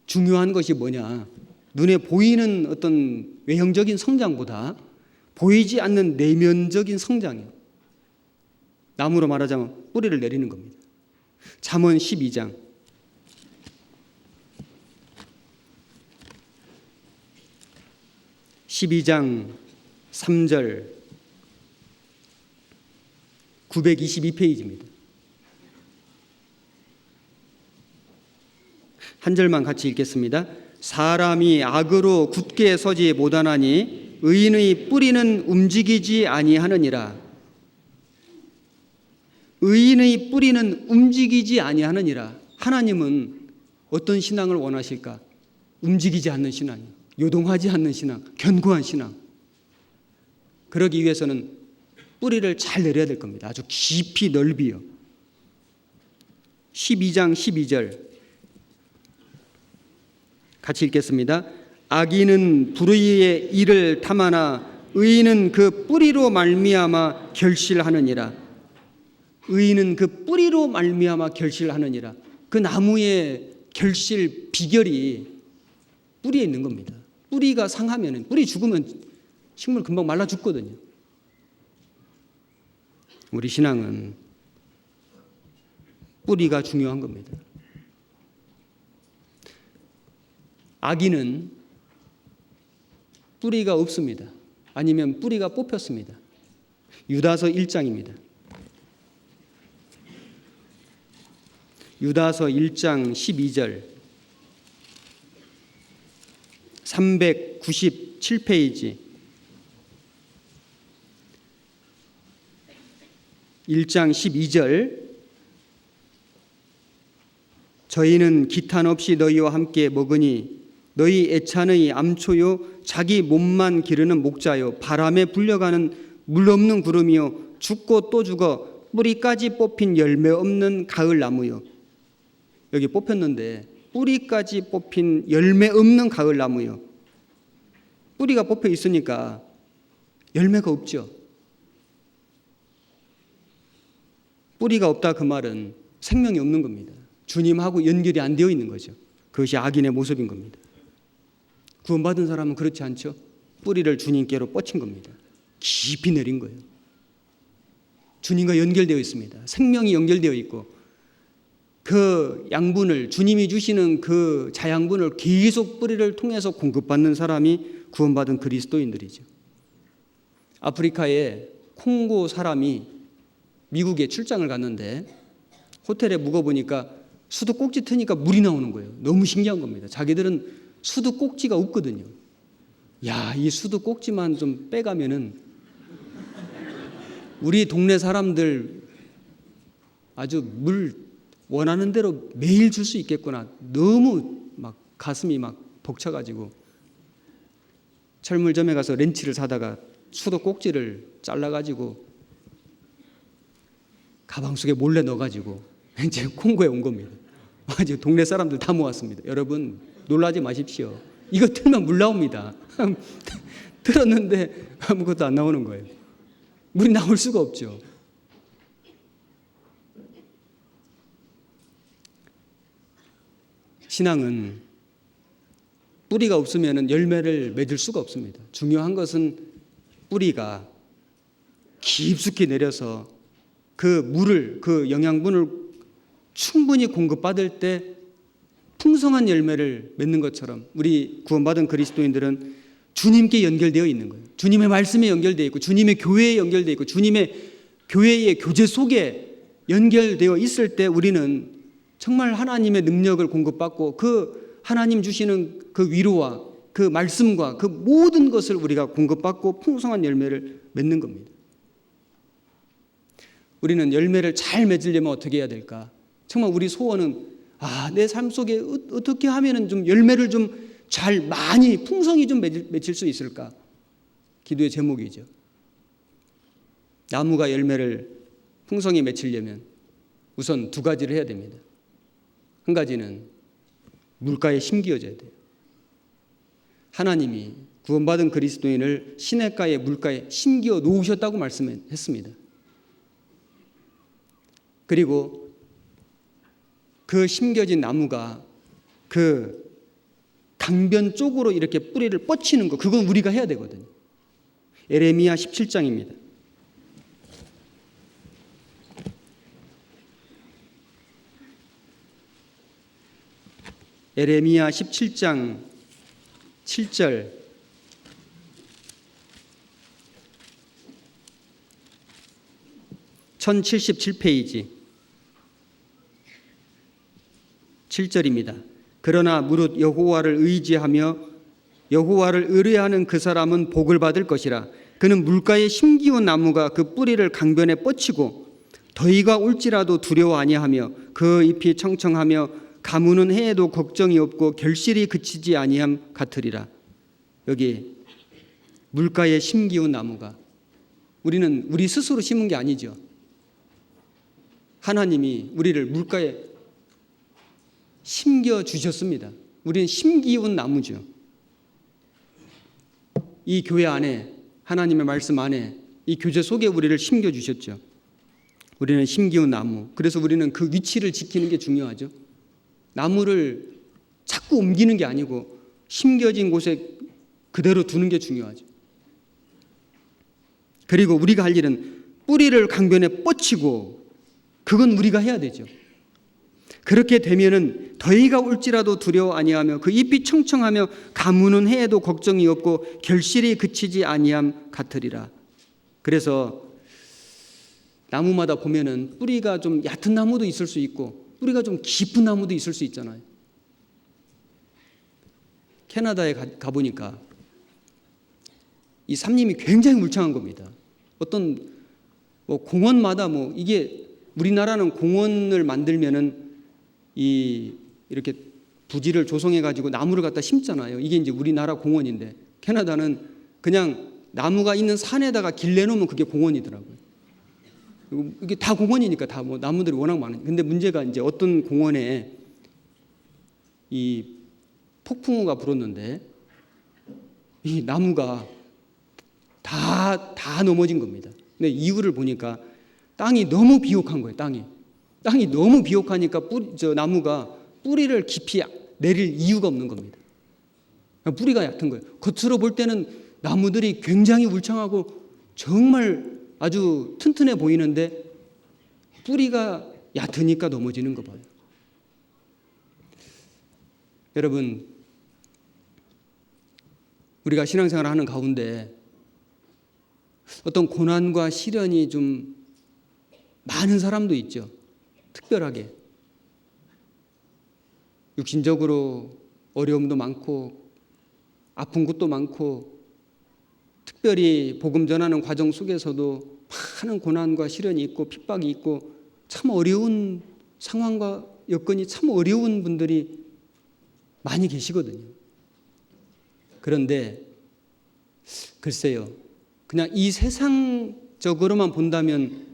중요한 것이 뭐냐? 눈에 보이는 어떤 외형적인 성장보다 보이지 않는 내면적인 성장이요. 나무로 말하자면 뿌리를 내리는 겁니다. 잠언 12장 3절 922페이지입니다. 한 절만 같이 읽겠습니다. 사람이 악으로 굳게 서지 못하나니 의인의 뿌리는 움직이지 아니하느니라. 의인의 뿌리는 움직이지 아니하느니라. 하나님은 어떤 신앙을 원하실까? 움직이지 않는 신앙이요. 요동하지 않는 신앙, 견고한 신앙. 그러기 위해서는 뿌리를 잘 내려야 될 겁니다. 아주 깊이 넓이요. 12장 12절 같이 읽겠습니다. 악인은 불의의 일을 탐하나 의인은 그 뿌리로 말미암아 결실하느니라. 의인은 그 뿌리로 말미암아 결실하느니라. 그 나무의 결실 비결이 뿌리에 있는 겁니다. 뿌리가 상하면, 뿌리 죽으면 식물 금방 말라 죽거든요. 우리 신앙은 뿌리가 중요한 겁니다. 악인은 뿌리가 없습니다. 아니면 뿌리가 뽑혔습니다. 유다서 1장입니다. 유다서 1장 12절 397페이지 1장 12절 저희는 기탄 없이 너희와 함께 먹으니 너희 애찬의 암초요 자기 몸만 기르는 목자요 바람에 불려가는 물 없는 구름이요 죽고 또 죽어 뿌리까지 뽑힌 열매 없는 가을 나무요. 여기 뽑혔는데 뿌리까지 뽑힌 열매 없는 가을 나무요. 뿌리가 뽑혀 있으니까 열매가 없죠. 뿌리가 없다 그 말은 생명이 없는 겁니다. 주님하고 연결이 안 되어 있는 거죠. 그것이 악인의 모습인 겁니다. 구원받은 사람은 그렇지 않죠. 뿌리를 주님께로 뻗친 겁니다. 깊이 내린 거예요. 주님과 연결되어 있습니다. 생명이 연결되어 있고 그 양분을 주님이 주시는 그 자양분을 계속 뿌리를 통해서 공급받는 사람이 구원받은 그리스도인들이죠. 아프리카에 콩고 사람이 미국에 출장을 갔는데 호텔에 묵어보니까 수도 꼭지 트니까 물이 나오는 거예요. 너무 신기한 겁니다. 자기들은 수도 꼭지가 없거든요. 야, 이 수도 꼭지만 좀 빼가면은 우리 동네 사람들 아주 물 원하는 대로 매일 줄 수 있겠구나. 너무 막 가슴이 막 벅차가지고 철물점에 가서 렌치를 사다가 수도 꼭지를 잘라가지고 가방 속에 몰래 넣어가지고 이제 콩고에 온 겁니다. 아주 동네 사람들 다 모았습니다. 여러분 놀라지 마십시오. 이거 틀면 물 나옵니다. 틀었는데 아무것도 안 나오는 거예요. 물이 나올 수가 없죠. 신앙은 뿌리가 없으면 열매를 맺을 수가 없습니다. 중요한 것은 뿌리가 깊숙이 내려서 그 물을, 그 영양분을 충분히 공급받을 때 풍성한 열매를 맺는 것처럼 우리 구원받은 그리스도인들은 주님께 연결되어 있는 거예요. 주님의 말씀에 연결되어 있고 주님의 교회에 연결되어 있고 주님의 교회의 교제 속에 연결되어 있을 때 우리는 정말 하나님의 능력을 공급받고 그 하나님 주시는 그 위로와 그 말씀과 그 모든 것을 우리가 공급받고 풍성한 열매를 맺는 겁니다. 우리는 열매를 잘 맺으려면 어떻게 해야 될까? 정말 우리 소원은 내 삶 속에 어떻게 하면은 좀 열매를 좀 잘 많이 풍성히 좀 맺을 수 있을까? 기도의 제목이죠. 나무가 열매를 풍성히 맺히려면 우선 두 가지를 해야 됩니다. 한 가지는 물가에 심기어져야 돼요. 하나님이 구원받은 그리스도인을 시냇가의 물가에 심기어 놓으셨다고 말씀했습니다. 그리고 그 심겨진 나무가 그 강변 쪽으로 이렇게 뿌리를 뻗치는 거, 그건 우리가 해야 되거든요. 에레미야 17장입니다. 에레미야 17장 7절 (1077페이지) 7절입니다. 그러나 무릇 여호와를 의지하며 여호와를 의뢰하는 그 사람은 복을 받을 것이라. 그는 물가에 심기운 나무가 그 뿌리를 강변에 뻗치고 더위가 올지라도 두려워 아니하며 그 잎이 청청하며 가무는 해에도 걱정이 없고 결실이 그치지 아니함 같으리라. 여기 물가에 심기운 나무가 우리는 우리 스스로 심은 게 아니죠. 하나님이 우리를 물가에 심겨 주셨습니다. 우리는 심기운 나무죠. 이 교회 안에 하나님의 말씀 안에 이 교제 속에 우리를 심겨 주셨죠. 우리는 심기운 나무. 그래서 우리는 그 위치를 지키는 게 중요하죠. 나무를 자꾸 옮기는 게 아니고 심겨진 곳에 그대로 두는 게 중요하죠. 그리고 우리가 할 일은 뿌리를 강변에 뻗치고 그건 우리가 해야 되죠. 그렇게 되면은 더위가 올지라도 두려워 아니하며 그 잎이 청청하며 가무는 해에도 걱정이 없고 결실이 그치지 아니함 같으리라. 그래서 나무마다 보면은 뿌리가 좀 얕은 나무도 있을 수 있고 뿌리가 좀 깊은 나무도 있을 수 있잖아요. 캐나다에 가보니까 이 삽림이 굉장히 울창한 겁니다. 어떤 뭐 공원마다 뭐 이게 우리나라는 공원을 만들면은 이렇게 부지를 조성해 가지고 나무를 갖다 심잖아요. 이게 이제 우리나라 공원인데 캐나다는 그냥 나무가 있는 산에다가 길 내놓으면 그게 공원이더라고요. 이게 다 공원이니까 다 뭐 나무들이 워낙 많으니까. 근데 문제가 이제 어떤 공원에 이 폭풍우가 불었는데 이 나무가 다 넘어진 겁니다. 근데 이유를 보니까 땅이 너무 비옥한 거예요. 땅이 너무 비옥하니까 나무가 뿌리를 깊이 내릴 이유가 없는 겁니다. 뿌리가 얕은 거예요. 겉으로 볼 때는 나무들이 굉장히 울창하고 정말 아주 튼튼해 보이는데 뿌리가 얕으니까 넘어지는 거 봐요. 여러분, 우리가 신앙생활을 하는 가운데 어떤 고난과 시련이 좀 많은 사람도 있죠. 특별하게 육신적으로 어려움도 많고 아픈 것도 많고 특별히 복음 전하는 과정 속에서도 많은 고난과 시련이 있고 핍박이 있고 참 어려운 상황과 여건이 참 어려운 분들이 많이 계시거든요. 그런데 글쎄요, 그냥 이 세상적으로만 본다면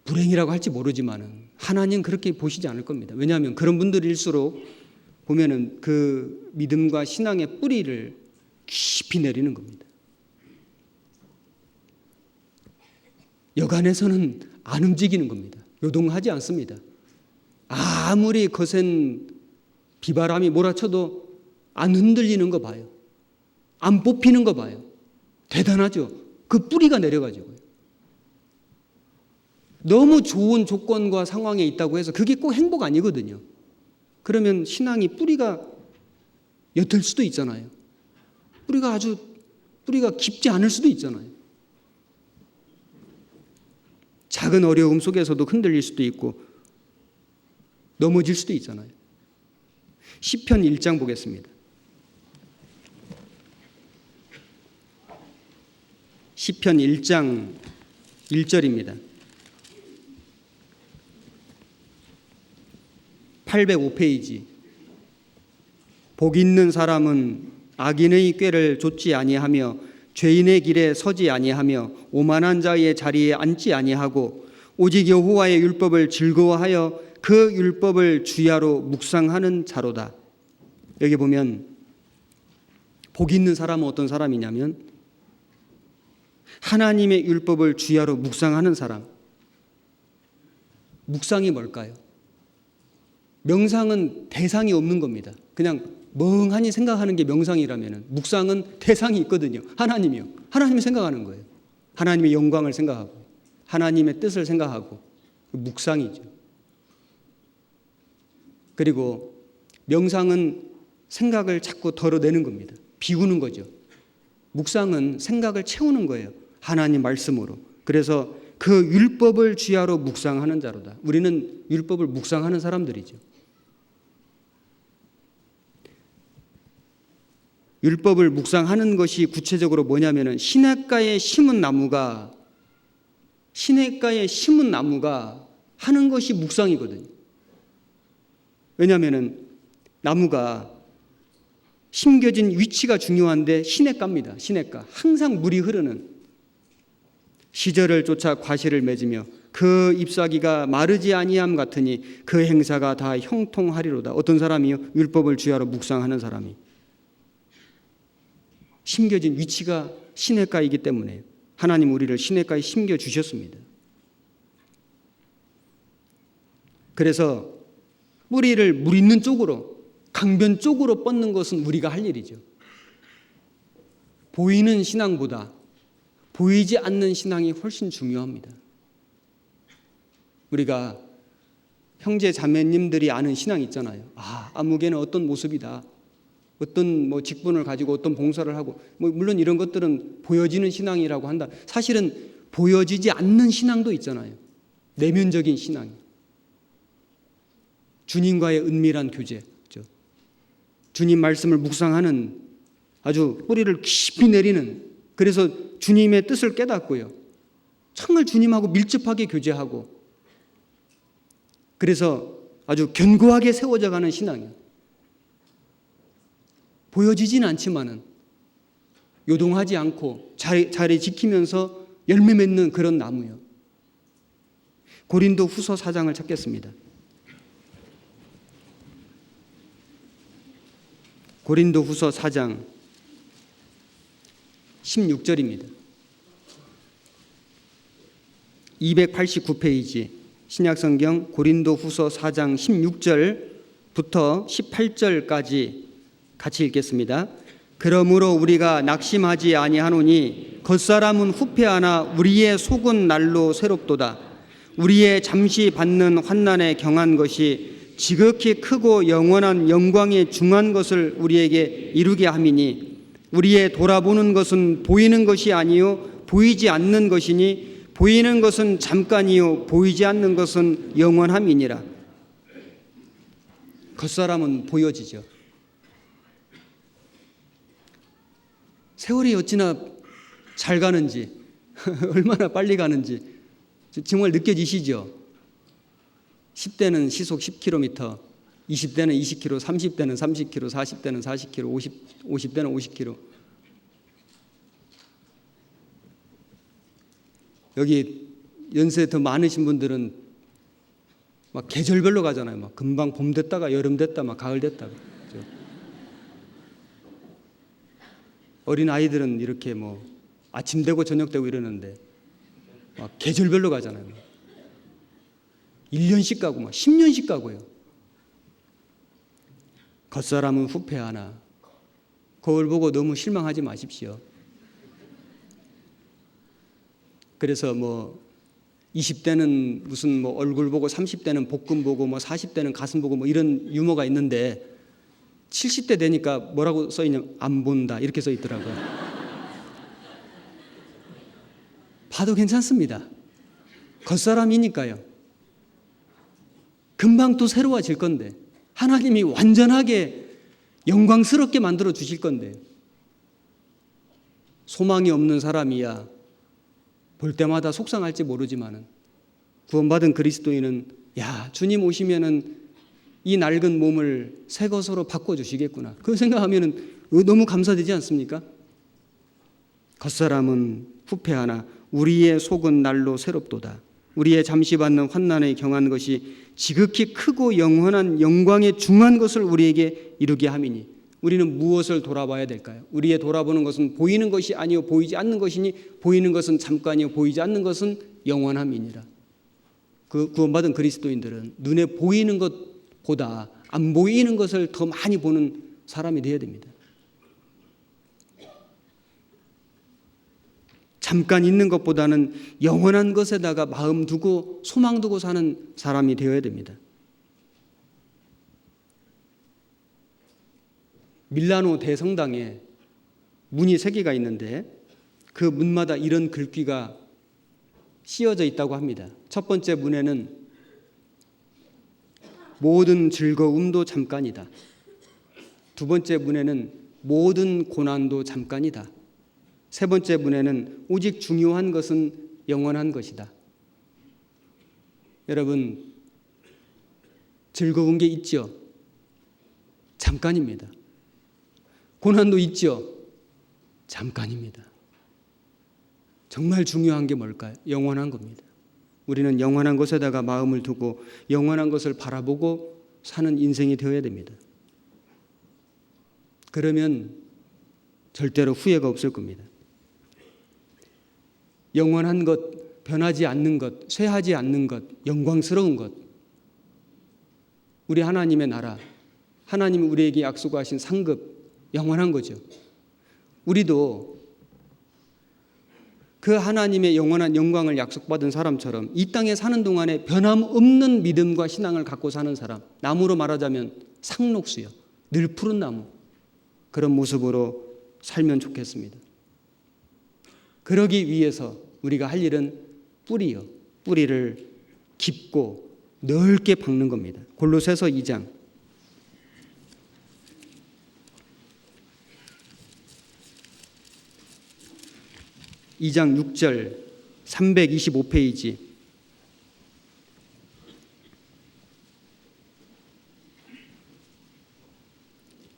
불행이라고 할지 모르지만은 하나님 그렇게 보시지 않을 겁니다. 왜냐하면 그런 분들일수록 보면은 그 믿음과 신앙의 뿌리를 깊이 내리는 겁니다. 여간에서는 안 움직이는 겁니다. 요동하지 않습니다. 아무리 거센 비바람이 몰아쳐도 안 흔들리는 거 봐요. 안 뽑히는 거 봐요. 대단하죠. 그 뿌리가 내려가지고요. 너무 좋은 조건과 상황에 있다고 해서 그게 꼭 행복 아니거든요. 그러면 신앙이 뿌리가 옅을 수도 있잖아요. 뿌리가 깊지 않을 수도 있잖아요. 작은 어려움 속에서도 흔들릴 수도 있고 넘어질 수도 있잖아요. 시편 1장 보겠습니다. 시편 1장 1절입니다. 805페이지. 복 있는 사람은 악인의 꾀를 좇지 아니하며 죄인의 길에 서지 아니하며 오만한 자의 자리에 앉지 아니하고 오직 여호와의 율법을 즐거워하여 그 율법을 주야로 묵상하는 자로다. 여기 보면 복 있는 사람은 어떤 사람이냐면 하나님의 율법을 주야로 묵상하는 사람. 묵상이 뭘까요? 명상은 대상이 없는 겁니다. 그냥 멍하니 생각하는 게 명상이라면 묵상은 대상이 있거든요. 하나님이요. 하나님이 생각하는 거예요. 하나님의 영광을 생각하고 하나님의 뜻을 생각하고 묵상이죠. 그리고 명상은 생각을 자꾸 덜어내는 겁니다. 비우는 거죠. 묵상은 생각을 채우는 거예요. 하나님 말씀으로. 그래서 그 율법을 주야로 묵상하는 자로다. 우리는 율법을 묵상하는 사람들이죠. 율법을 묵상하는 것이 구체적으로 뭐냐면은 시냇가에 심은 나무가 하는 것이 묵상이거든요. 왜냐하면은 나무가 심겨진 위치가 중요한데 시냇가입니다. 시냇가. 항상 물이 흐르는 시절을 쫓아 과실을 맺으며 그 잎사귀가 마르지 아니함 같으니 그 행사가 다 형통하리로다. 어떤 사람이요? 율법을 주야로 묵상하는 사람이. 심겨진 위치가 시냇가이기 때문에 하나님 우리를 시냇가에 심겨 주셨습니다. 그래서 뿌리를 물 있는 쪽으로 강변 쪽으로 뻗는 것은 우리가 할 일이죠. 보이는 신앙보다 보이지 않는 신앙이 훨씬 중요합니다. 우리가 형제 자매님들이 아는 신앙 있잖아요. 아, 아무개는 어떤 모습이다. 어떤 뭐 직분을 가지고 어떤 봉사를 하고, 뭐 물론 이런 것들은 보여지는 신앙이라고 한다. 사실은 보여지지 않는 신앙도 있잖아요. 내면적인 신앙. 주님과의 은밀한 교제. 그렇죠? 주님 말씀을 묵상하는, 아주 뿌리를 깊이 내리는, 그래서 주님의 뜻을 깨닫고요. 정말 주님하고 밀접하게 교제하고, 그래서 아주 견고하게 세워져 가는 신앙이에요. 보여지지는 않지만은 요동하지 않고 자리 지키면서 열매 맺는 그런 나무요. 고린도 후서 4장을 찾겠습니다. 고린도 후서 4장 16절입니다. 289페이지 신약성경 고린도 후서 4장 16절부터 18절까지 같이 읽겠습니다. 그러므로 우리가 낙심하지 아니하노니 겉사람은 후패하나 우리의 속은 날로 새롭도다. 우리의 잠시 받는 환난에 경한 것이 지극히 크고 영원한 영광에 중한 것을 우리에게 이루게 함이니 우리의 돌아보는 것은 보이는 것이 아니요 보이지 않는 것이니 보이는 것은 잠깐이요 보이지 않는 것은 영원함이니라. 겉사람은 보여지죠. 세월이 어찌나 잘 가는지 얼마나 빨리 가는지 정말 느껴지시죠? 10대는 시속 10km, 20대는 20km, 30대는 30km, 40대는 40km, 50대는 50km. 여기 연세 더 많으신 분들은 막 계절별로 가잖아요. 막 금방 봄 됐다가 여름 됐다, 막 가을 됐다가. 그렇죠? 어린 아이들은 이렇게 뭐 아침 되고 저녁 되고 이러는데 막 계절별로 가잖아요. 1년씩 가고 막 10년씩 가고요. 겉사람은 후패하나 거울 보고 너무 실망하지 마십시오. 그래서 뭐 20대는 무슨 뭐 얼굴 보고 30대는 복근 보고 뭐 40대는 가슴 보고 뭐 이런 유머가 있는데 70대 되니까 뭐라고 써 있냐면 안 본다 이렇게 써 있더라고요. 봐도 괜찮습니다. 겉사람이니까요. 금방 또 새로워질 건데 하나님이 완전하게 영광스럽게 만들어 주실 건데 소망이 없는 사람이야 볼 때마다 속상할지 모르지만은 구원받은 그리스도인은 야 주님 오시면은 이 낡은 몸을 새 것으로 바꿔주시겠구나. 그 생각하면은 너무 감사되지 않습니까? 겉사람은 후패하나 우리의 속은 날로 새롭도다. 우리의 잠시 받는 환난에 경한 것이 지극히 크고 영원한 영광에 중한 것을 우리에게 이루게 함이니 우리는 무엇을 돌아봐야 될까요? 우리의 돌아보는 것은 보이는 것이 아니요 보이지 않는 것이니 보이는 것은 잠깐이요 보이지 않는 것은 영원함이니라. 그 구원받은 그리스도인들은 눈에 보이는 것보다 안 보이는 것을 더 많이 보는 사람이 되어야 됩니다. 잠깐 있는 것보다는 영원한 것에다가 마음 두고 소망 두고 사는 사람이 되어야 됩니다. 밀라노 대성당에 문이 3개가 있는데 그 문마다 이런 글귀가 씌어져 있다고 합니다. 첫 번째 문에는 모든 즐거움도 잠깐이다. 두 번째 문에는 모든 고난도 잠깐이다. 세 번째 문에는 오직 중요한 것은 영원한 것이다. 여러분, 즐거운 게 있죠? 잠깐입니다. 고난도 있죠? 잠깐입니다. 정말 중요한 게 뭘까요? 영원한 겁니다. 우리는 영원한 것에다가 마음을 두고 영원한 것을 바라보고 사는 인생이 되어야 됩니다. 그러면 절대로 후회가 없을 겁니다. 영원한 것, 변하지 않는 것, 쇠하지 않는 것, 영광스러운 것, 우리 하나님의 나라, 하나님이 우리에게 약속하신 상급, 영원한 거죠. 우리도 그 하나님의 영원한 영광을 약속받은 사람처럼 이 땅에 사는 동안에 변함없는 믿음과 신앙을 갖고 사는 사람, 나무로 말하자면 상록수요, 늘 푸른 나무, 그런 모습으로 살면 좋겠습니다. 그러기 위해서 우리가 할 일은 뿌리요, 뿌리를 깊고 넓게 박는 겁니다. 골로새서 2장 6절 325페이지.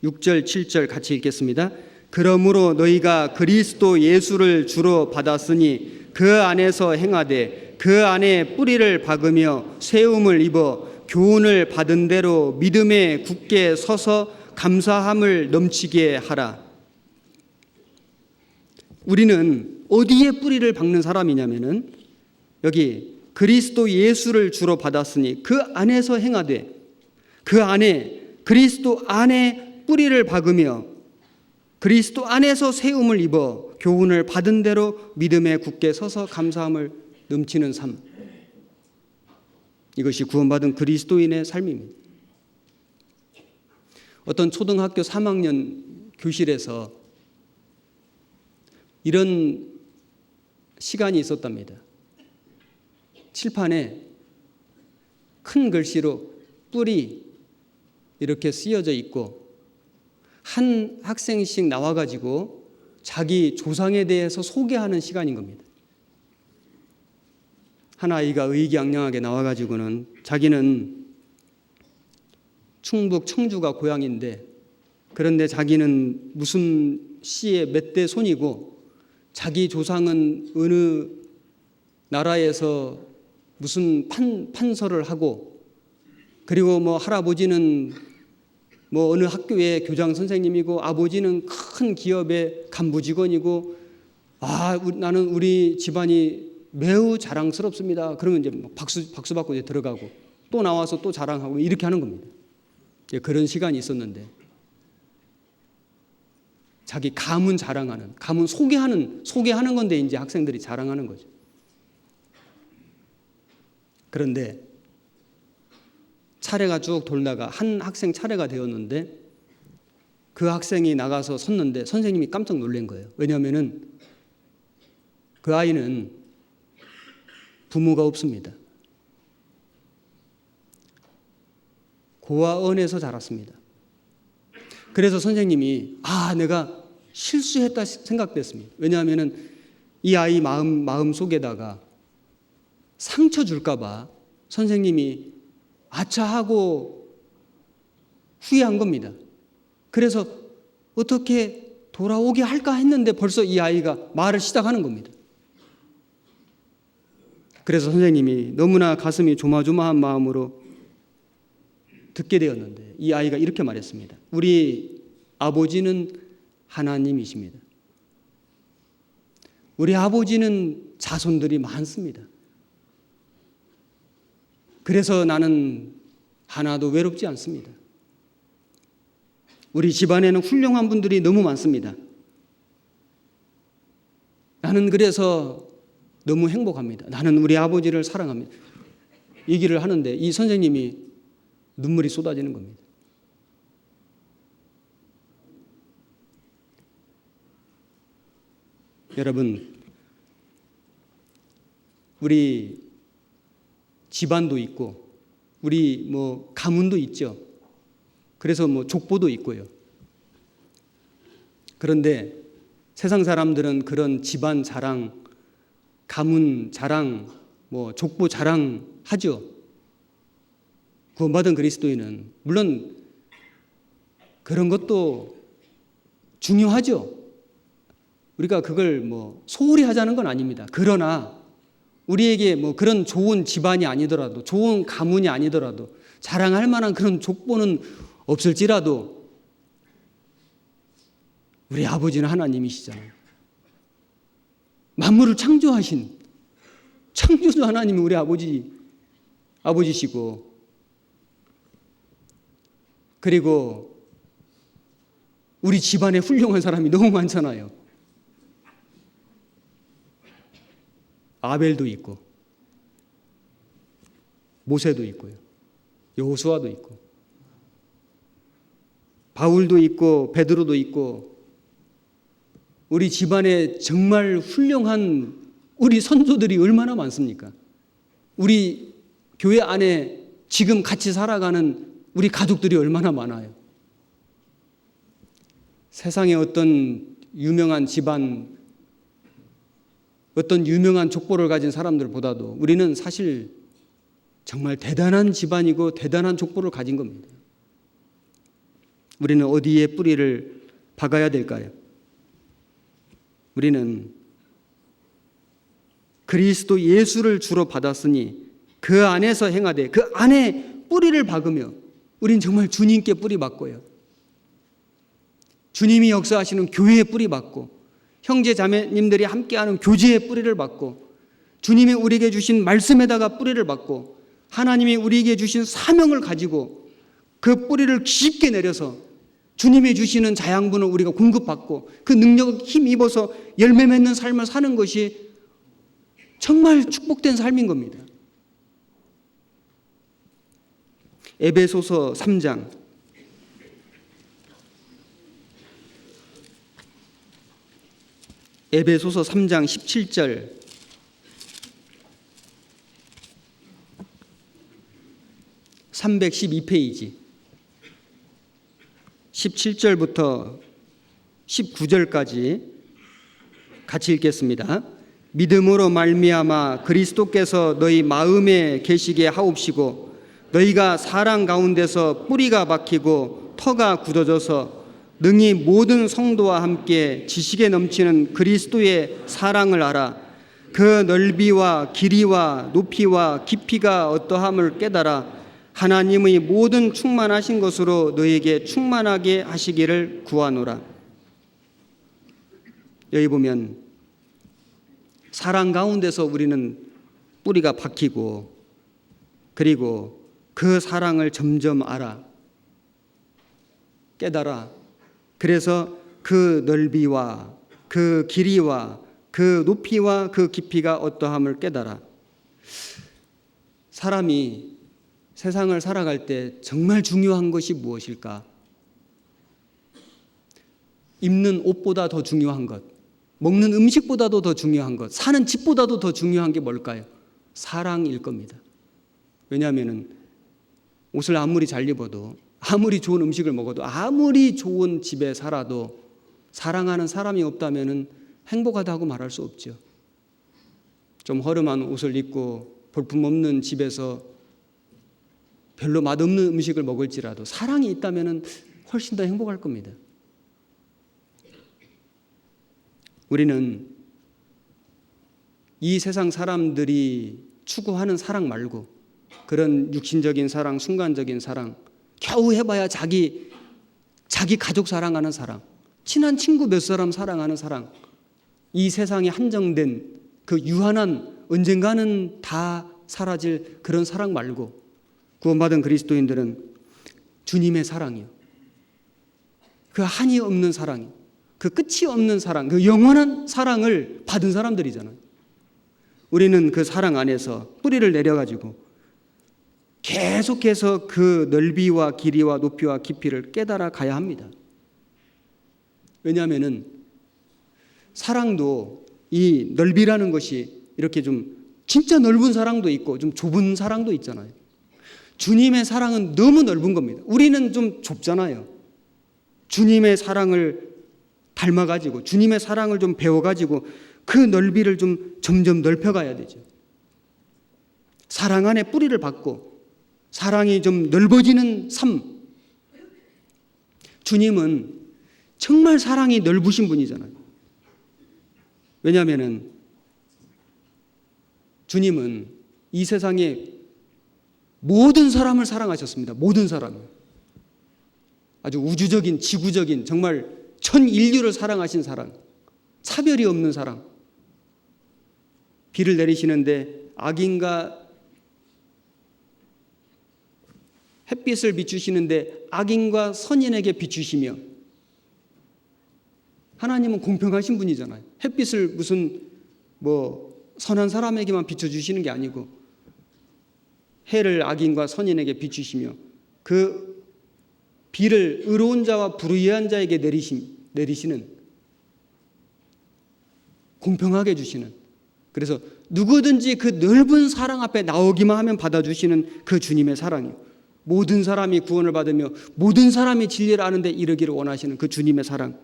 6절 7절 같이 읽겠습니다. 그러므로 너희가 그리스도 예수를 주로 받았으니 그 안에서 행하되 그 안에 뿌리를 박으며 세움을 입어 교훈을 받은 대로 믿음에 굳게 서서 감사함을 넘치게 하라. 우리는 어디에 뿌리를 박는 사람이냐면은 여기 그리스도 예수를 주로 받았으니 그 안에서 행하되 그 안에 그리스도 안에 뿌리를 박으며 그리스도 안에서 세움을 입어 교훈을 받은 대로 믿음에 굳게 서서 감사함을 넘치는 삶. 이것이 구원받은 그리스도인의 삶입니다. 어떤 초등학교 3학년 교실에서 이런 시간이 있었답니다. 칠판에 큰 글씨로 뿌리 이렇게 쓰여져 있고 한 학생씩 나와가지고 자기 조상에 대해서 소개하는 시간인 겁니다. 한 아이가 의기양양하게 나와가지고는 자기는 충북 청주가 고향인데 그런데 자기는 무슨 씨의 몇 대 손이고 자기 조상은 어느 나라에서 무슨 판서를 하고 그리고 뭐 할아버지는 뭐 어느 학교의 교장 선생님이고 아버지는 큰 기업의 간부 직원이고 나는 우리 집안이 매우 자랑스럽습니다. 그러면 이제 박수 받고 이제 들어가고 또 나와서 또 자랑하고 이렇게 하는 겁니다. 그런 시간이 있었는데 자기 가문 자랑하는, 가문 소개하는 건데 이제 학생들이 자랑하는 거죠. 그런데 차례가 쭉 돌다가 한 학생 차례가 되었는데 그 학생이 나가서 섰는데 선생님이 깜짝 놀란 거예요. 왜냐하면은 그 아이는 부모가 없습니다. 고아원에서 자랐습니다. 그래서 선생님이 내가 실수했다 생각됐습니다. 왜냐하면은 이 아이 마음 속에다가 상처 줄까 봐 선생님이 아차하고 후회한 겁니다. 그래서 어떻게 돌아오게 할까 했는데 벌써 이 아이가 말을 시작하는 겁니다. 그래서 선생님이 너무나 가슴이 조마조마한 마음으로 듣게 되었는데 이 아이가 이렇게 말했습니다. 우리 아버지는 하나님이십니다. 우리 아버지는 자손들이 많습니다. 그래서 나는 하나도 외롭지 않습니다. 우리 집안에는 훌륭한 분들이 너무 많습니다. 나는 그래서 너무 행복합니다. 나는 우리 아버지를 사랑합니다. 얘기를 하는데 이 선생님이 눈물이 쏟아지는 겁니다. 여러분, 우리 집안도 있고 우리 뭐 가문도 있죠. 그래서 뭐 족보도 있고요. 그런데 세상 사람들은 그런 집안 자랑, 가문 자랑, 뭐 족보 자랑 하죠. 구원받은 그리스도인은 물론 그런 것도 중요하죠. 우리가 그걸 뭐 소홀히 하자는 건 아닙니다. 그러나 우리에게 뭐 그런 좋은 집안이 아니더라도 좋은 가문이 아니더라도 자랑할 만한 그런 족보는 없을지라도 우리 아버지는 하나님이시잖아요. 만물을 창조하신 창조주 하나님이 우리 아버지시고 그리고 우리 집안에 훌륭한 사람이 너무 많잖아요. 아벨도 있고 모세도 있고요. 여호수아도 있고 바울도 있고 베드로도 있고 우리 집안에 정말 훌륭한 우리 선조들이 얼마나 많습니까? 우리 교회 안에 지금 같이 살아가는 우리 가족들이 얼마나 많아요. 세상에 어떤 유명한 집안, 어떤 유명한 족보를 가진 사람들보다도 우리는 사실 정말 대단한 집안이고 대단한 족보를 가진 겁니다. 우리는 어디에 뿌리를 박아야 될까요? 우리는 그리스도 예수를 주로 받았으니 그 안에서 행하되 그 안에 뿌리를 박으며 우린 정말 주님께 뿌리 박고요. 주님이 역사하시는 교회에 뿌리 박고 형제 자매님들이 함께하는 교제에 뿌리를 박고 주님이 우리에게 주신 말씀에다가 뿌리를 박고 하나님이 우리에게 주신 사명을 가지고 그 뿌리를 깊게 내려서 주님이 주시는 자양분을 우리가 공급받고 그 능력을 힘입어서 열매 맺는 삶을 사는 것이 정말 축복된 삶인 겁니다. 에베소서 3장 17절 312페이지 17절부터 19절까지 같이 읽겠습니다. 믿음으로 말미암아 그리스도께서 너희 마음에 계시게 하옵시고 너희가 사랑 가운데서 뿌리가 박히고 터가 굳어져서 능히 모든 성도와 함께 지식에 넘치는 그리스도의 사랑을 알아 그 넓이와 길이와 높이와 깊이가 어떠함을 깨달아 하나님의 모든 충만하신 것으로 너희에게 충만하게 하시기를 구하노라. 여기 보면 사랑 가운데서 우리는 뿌리가 박히고 그리고 그 사랑을 점점 알아 깨달아 그래서 그 넓이와 그 길이와 그 높이와 그 깊이가 어떠함을 깨달아. 사람이 세상을 살아갈 때 정말 중요한 것이 무엇일까? 입는 옷보다 더 중요한 것, 먹는 음식보다도 더 중요한 것, 사는 집보다도 더 중요한 게 뭘까요? 사랑일 겁니다. 왜냐하면 옷을 아무리 잘 입어도 아무리 좋은 음식을 먹어도 아무리 좋은 집에 살아도 사랑하는 사람이 없다면 행복하다고 말할 수 없죠. 좀 허름한 옷을 입고 볼품없는 집에서 별로 맛없는 음식을 먹을지라도 사랑이 있다면 훨씬 더 행복할 겁니다. 우리는 이 세상 사람들이 추구하는 사랑 말고 그런 육신적인 사랑, 순간적인 사랑, 겨우 해봐야 자기 가족 사랑하는 사랑, 친한 친구 몇 사람 사랑하는 사랑, 이 세상에 한정된 그 유한한 언젠가는 다 사라질 그런 사랑 말고 구원받은 그리스도인들은 주님의 사랑이요, 그 한이 없는 사랑이요, 그 끝이 없는 사랑, 그 영원한 사랑을 받은 사람들이잖아요. 우리는 그 사랑 안에서 뿌리를 내려가지고 계속해서 그 넓이와 길이와 높이와 깊이를 깨달아 가야 합니다. 왜냐하면 사랑도 이 넓이라는 것이 이렇게 좀 진짜 넓은 사랑도 있고 좀 좁은 사랑도 있잖아요. 주님의 사랑은 너무 넓은 겁니다. 우리는 좀 좁잖아요. 주님의 사랑을 닮아가지고 주님의 사랑을 좀 배워가지고 그 넓이를 좀 점점 넓혀가야 되죠. 사랑 안에 뿌리를 받고 사랑이 좀 넓어지는 삶. 주님은 정말 사랑이 넓으신 분이잖아요. 왜냐하면 주님은 이 세상에 모든 사람을 사랑하셨습니다. 모든 사람. 아주 우주적인, 지구적인, 정말 전 인류를 사랑하신 사랑. 차별이 없는 사랑. 비를 내리시는데 악인과 햇빛을 비추시는데 악인과 선인에게 비추시며, 하나님은 공평하신 분이잖아요. 햇빛을 무슨 선한 사람에게만 비춰주시는 게 아니고 해를 악인과 선인에게 비추시며 그 비를 의로운 자와 불의한 자에게 내리시는, 공평하게 주시는, 그래서 누구든지 그 넓은 사랑 앞에 나오기만 하면 받아주시는 그 주님의 사랑이요, 모든 사람이 구원을 받으며 모든 사람이 진리를 아는 데 이르기를 원하시는 그 주님의 사랑,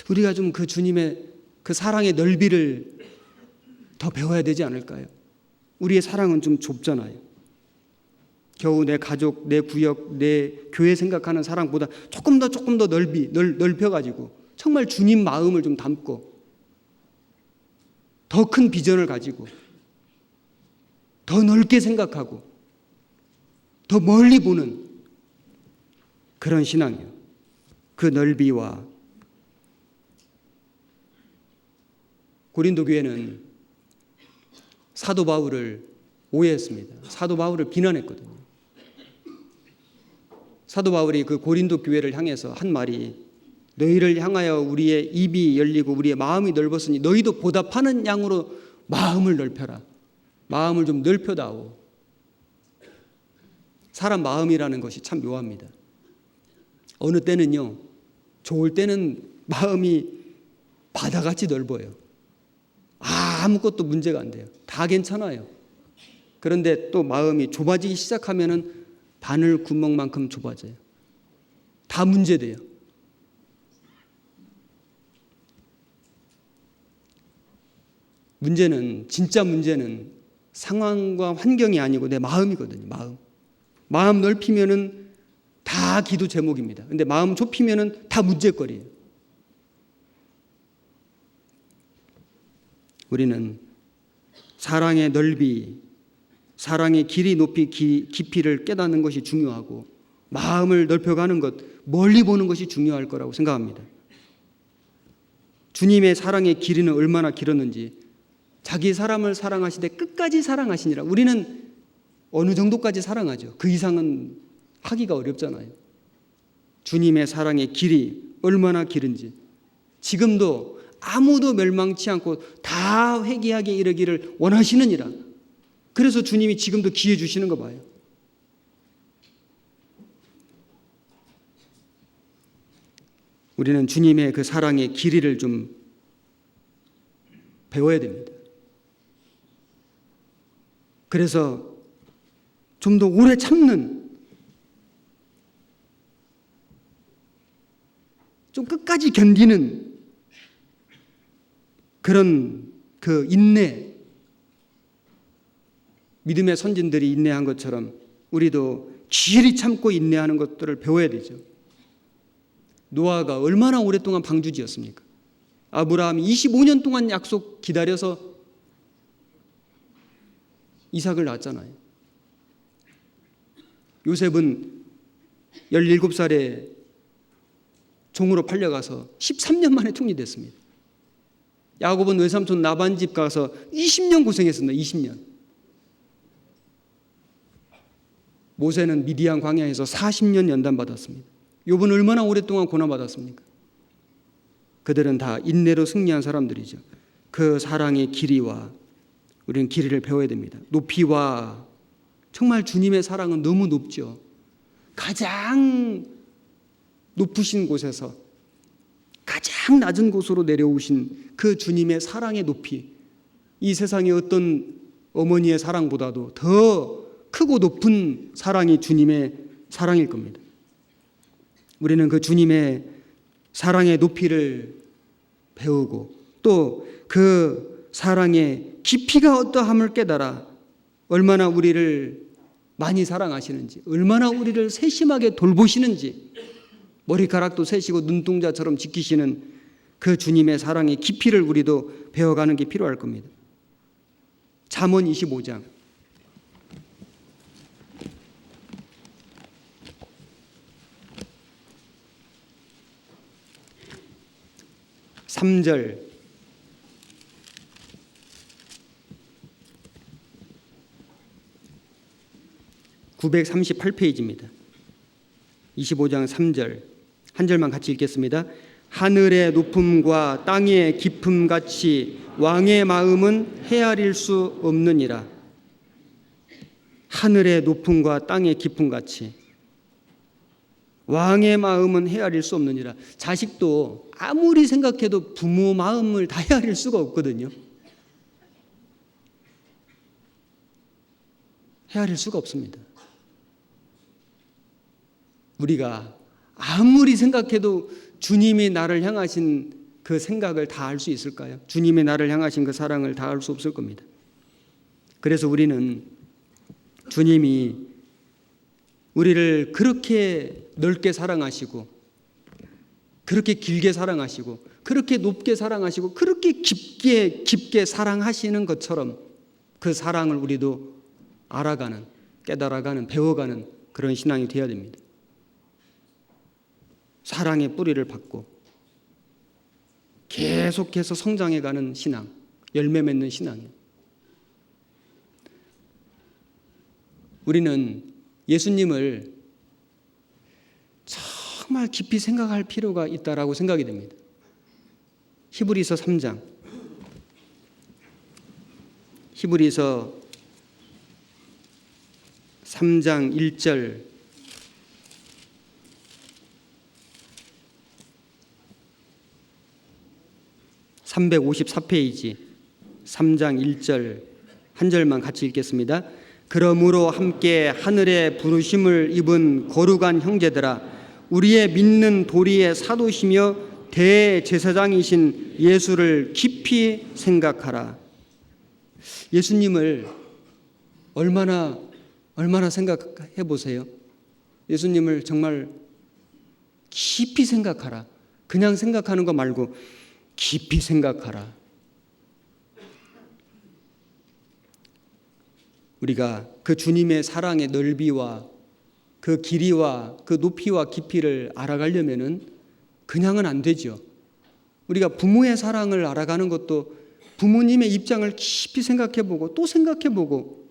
우리가 좀 그 주님의 그 사랑의 넓이를 더 배워야 되지 않을까요? 우리의 사랑은 좀 좁잖아요. 겨우 내 가족, 내 구역, 내 교회 생각하는 사랑보다 조금 더 넓혀가지고 정말 주님 마음을 좀 담고 더 큰 비전을 가지고 더 넓게 생각하고 더 멀리 보는 그런 신앙이요. 그 넓이와 고린도 교회는 사도 바울을 오해했습니다. 사도 바울을 비난했거든요. 사도 바울이 그 고린도 교회를 향해서 한 말이 너희를 향하여 우리의 입이 열리고 우리의 마음이 넓었으니 너희도 보답하는 양으로 마음을 넓혀라. 마음을 좀 넓혀다오. 사람 마음이라는 것이 참 묘합니다. 어느 때는요, 좋을 때는 마음이 바다같이 넓어요. 아무것도 문제가 안 돼요. 다 괜찮아요. 그런데 또 마음이 좁아지기 시작하면은 바늘 구멍만큼 좁아져요. 다 문제돼요. 진짜 문제는 상황과 환경이 아니고 내 마음이거든요. 마음 넓히면은 다 기도 제목입니다. 근데 마음 좁히면은 다 문제거리예요. 우리는 사랑의 넓이, 사랑의 길이, 높이, 깊이를 깨닫는 것이 중요하고 마음을 넓혀가는 것, 멀리 보는 것이 중요할 거라고 생각합니다. 주님의 사랑의 길이는 얼마나 길었는지, 자기 사람을 사랑하시되 끝까지 사랑하시니라. 우리는 어느 정도까지 사랑하죠. 그 이상은 하기가 어렵잖아요. 주님의 사랑의 길이 얼마나 길은지, 지금도 아무도 멸망치 않고 다 회개하게 이르기를 원하시느니라. 그래서 주님이 지금도 기회 주시는 거 봐요. 우리는 주님의 그 사랑의 길이를 좀 배워야 됩니다. 그래서 좀 더 오래 참는, 좀 끝까지 견디는 그런 그 인내, 믿음의 선진들이 인내한 것처럼 우리도 길이 참고 인내하는 것들을 배워야 되죠. 노아가 얼마나 오랫동안 방주지였습니까? 아브라함이 25년 동안 약속 기다려서 이삭을 낳았잖아요. 요셉은 17살에 종으로 팔려가서 13년 만에 총리 됐습니다. 야곱은 외삼촌 라반 집 가서 20년 고생했습니다. 20년. 모세는 미디안 광야에서 40년 연단받았습니다. 욥은 얼마나 오랫동안 고난받았습니까? 그들은 다 인내로 승리한 사람들이죠. 그 사랑의 길이와 우리는 길이를 배워야 됩니다. 높이와, 정말 주님의 사랑은 너무 높죠. 가장 높으신 곳에서 가장 낮은 곳으로 내려오신 그 주님의 사랑의 높이, 이 세상의 어떤 어머니의 사랑보다도 더 크고 높은 사랑이 주님의 사랑일 겁니다. 우리는 그 주님의 사랑의 높이를 배우고 또 그 사랑의 깊이가 어떠함을 깨달아 얼마나 우리를 많이 사랑하시는지, 얼마나 우리를 세심하게 돌보시는지, 머리카락도 세시고 눈동자처럼 지키시는 그 주님의 사랑의 깊이를 우리도 배워가는 게 필요할 겁니다. 잠언 25장 3절 938페이지입니다. 25장 3절 한 절만 같이 읽겠습니다. 하늘의 높음과 땅의 깊음 같이 왕의 마음은 헤아릴 수 없느니라. 하늘의 높음과 땅의 깊음 같이 왕의 마음은 헤아릴 수 없느니라. 자식도 아무리 생각해도 부모 마음을 다 헤아릴 수가 없거든요. 헤아릴 수가 없습니다. 우리가 아무리 생각해도 주님이 나를 향하신 그 생각을 다 알 수 있을까요? 주님이 나를 향하신 그 사랑을 다 알 수 없을 겁니다. 그래서 우리는 주님이 우리를 그렇게 넓게 사랑하시고, 그렇게 길게 사랑하시고, 그렇게 높게 사랑하시고, 그렇게 깊게 사랑하시는 것처럼 그 사랑을 우리도 알아가는, 깨달아가는, 배워가는 그런 신앙이 되어야 됩니다. 사랑의 뿌리를 받고 계속해서 성장해가는 신앙, 열매 맺는 신앙이에요. 우리는 예수님을 정말 깊이 생각할 필요가 있다라고 생각이 됩니다. 히브리서 3장, 히브리서 3장 1절, 354페이지 3장 1절 한 절만 같이 읽겠습니다. 그러므로 함께 하늘의 부르심을 입은 거룩한 형제들아, 우리의 믿는 도리의 사도시며 대제사장이신 예수를 깊이 생각하라. 예수님을 얼마나 생각해 보세요. 예수님을 정말 깊이 생각하라. 그냥 생각하는 거 말고 깊이 생각하라. 우리가 그 주님의 사랑의 넓이와 그 길이와 그 높이와 깊이를 알아가려면은 그냥은 안 되죠. 우리가 부모의 사랑을 알아가는 것도 부모님의 입장을 깊이 생각해보고 또 생각해보고,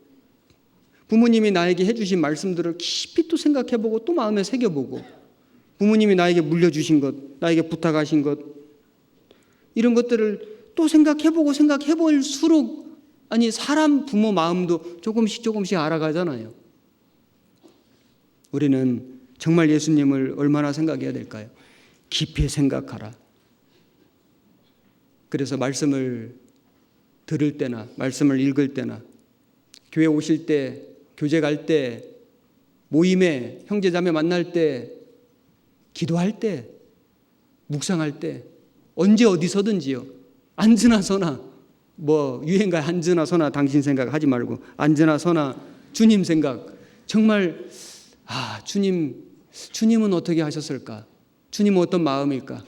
부모님이 나에게 해주신 말씀들을 깊이 또 생각해보고 또 마음에 새겨보고, 부모님이 나에게 물려주신 것, 나에게 부탁하신 것, 이런 것들을 또 생각해볼수록 아니 사람 부모 마음도 조금씩 알아가잖아요. 우리는 정말 예수님을 얼마나 생각해야 될까요? 깊이 생각하라. 그래서 말씀을 들을 때나 말씀을 읽을 때나 교회 오실 때, 교제 갈 때, 모임에 형제자매 만날 때, 기도할 때, 묵상할 때, 언제 어디서든지요. 앉으나 서나, 뭐 유행가에 앉으나 서나 당신 생각 하지 말고 앉으나 서나 주님 생각. 정말 주님은 어떻게 하셨을까? 주님은 어떤 마음일까?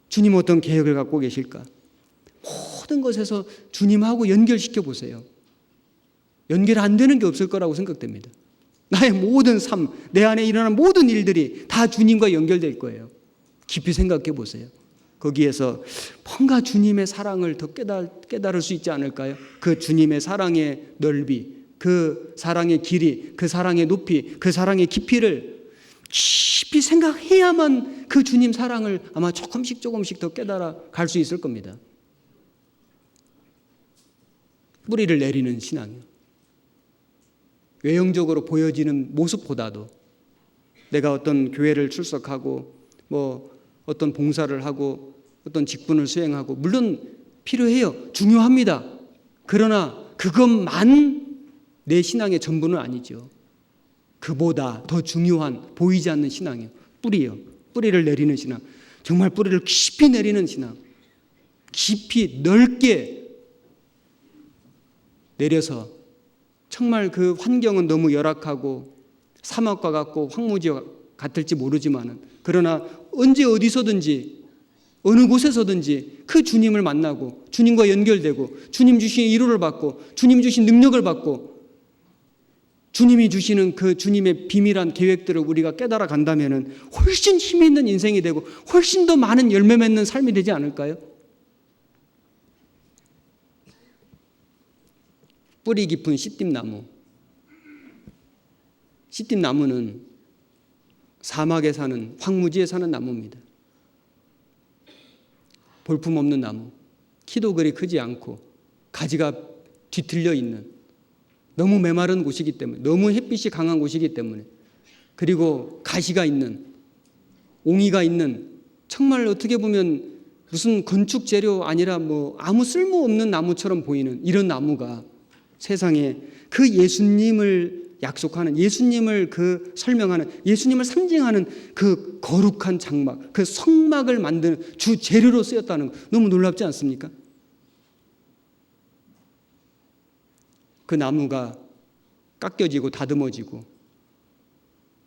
주님은 어떤 계획을 갖고 계실까? 모든 것에서 주님하고 연결시켜 보세요. 연결 안 되는 게 없을 거라고 생각됩니다. 나의 모든 삶, 내 안에 일어나는 모든 일들이 다 주님과 연결될 거예요. 깊이 생각해 보세요. 거기에서 뭔가 주님의 사랑을 더 깨달을 수 있지 않을까요? 그 주님의 사랑의 넓이, 그 사랑의 길이, 그 사랑의 높이, 그 사랑의 깊이를 깊이 생각해야만 그 주님 사랑을 아마 조금씩 더 깨달아 갈 수 있을 겁니다. 뿌리를 내리는 신앙이요. 외형적으로 보여지는 모습보다도 내가 어떤 교회를 출석하고 뭐 어떤 봉사를 하고 어떤 직분을 수행하고 물론 필요해요. 중요합니다. 그러나 그것만 내 신앙의 전부는 아니죠. 그보다 더 중요한 보이지 않는 신앙이요. 뿌리요. 뿌리를 내리는 신앙. 정말 뿌리를 깊이 내리는 신앙. 깊이 넓게 내려서 정말 그 환경은 너무 열악하고 사막과 같고 황무지와 같을지 모르지만은 그러나 언제 어디서든지 어느 곳에서든지 그 주님을 만나고 주님과 연결되고 주님 주신 위로를 받고 주님 주신 능력을 받고 주님이 주시는 그 주님의 비밀한 계획들을 우리가 깨달아 간다면은 훨씬 힘이 있는 인생이 되고 훨씬 더 많은 열매 맺는 삶이 되지 않을까요? 뿌리 깊은 시띠나무. 시띠나무는 사막에 사는 황무지에 사는 나무입니다. 볼품없는 나무, 키도 그리 크지 않고 가지가 뒤틀려 있는, 너무 메마른 곳이기 때문에, 너무 햇빛이 강한 곳이기 때문에, 그리고 가시가 있는, 옹이가 있는, 정말 어떻게 보면 무슨 건축 재료 아니라 뭐 아무 쓸모없는 나무처럼 보이는 이런 나무가 세상에 그 예수님을 약속하는, 예수님을 그 설명하는, 예수님을 상징하는 그 거룩한 장막, 그 성막을 만드는 주 재료로 쓰였다는 거, 너무 놀랍지 않습니까? 그 나무가 깎여지고 다듬어지고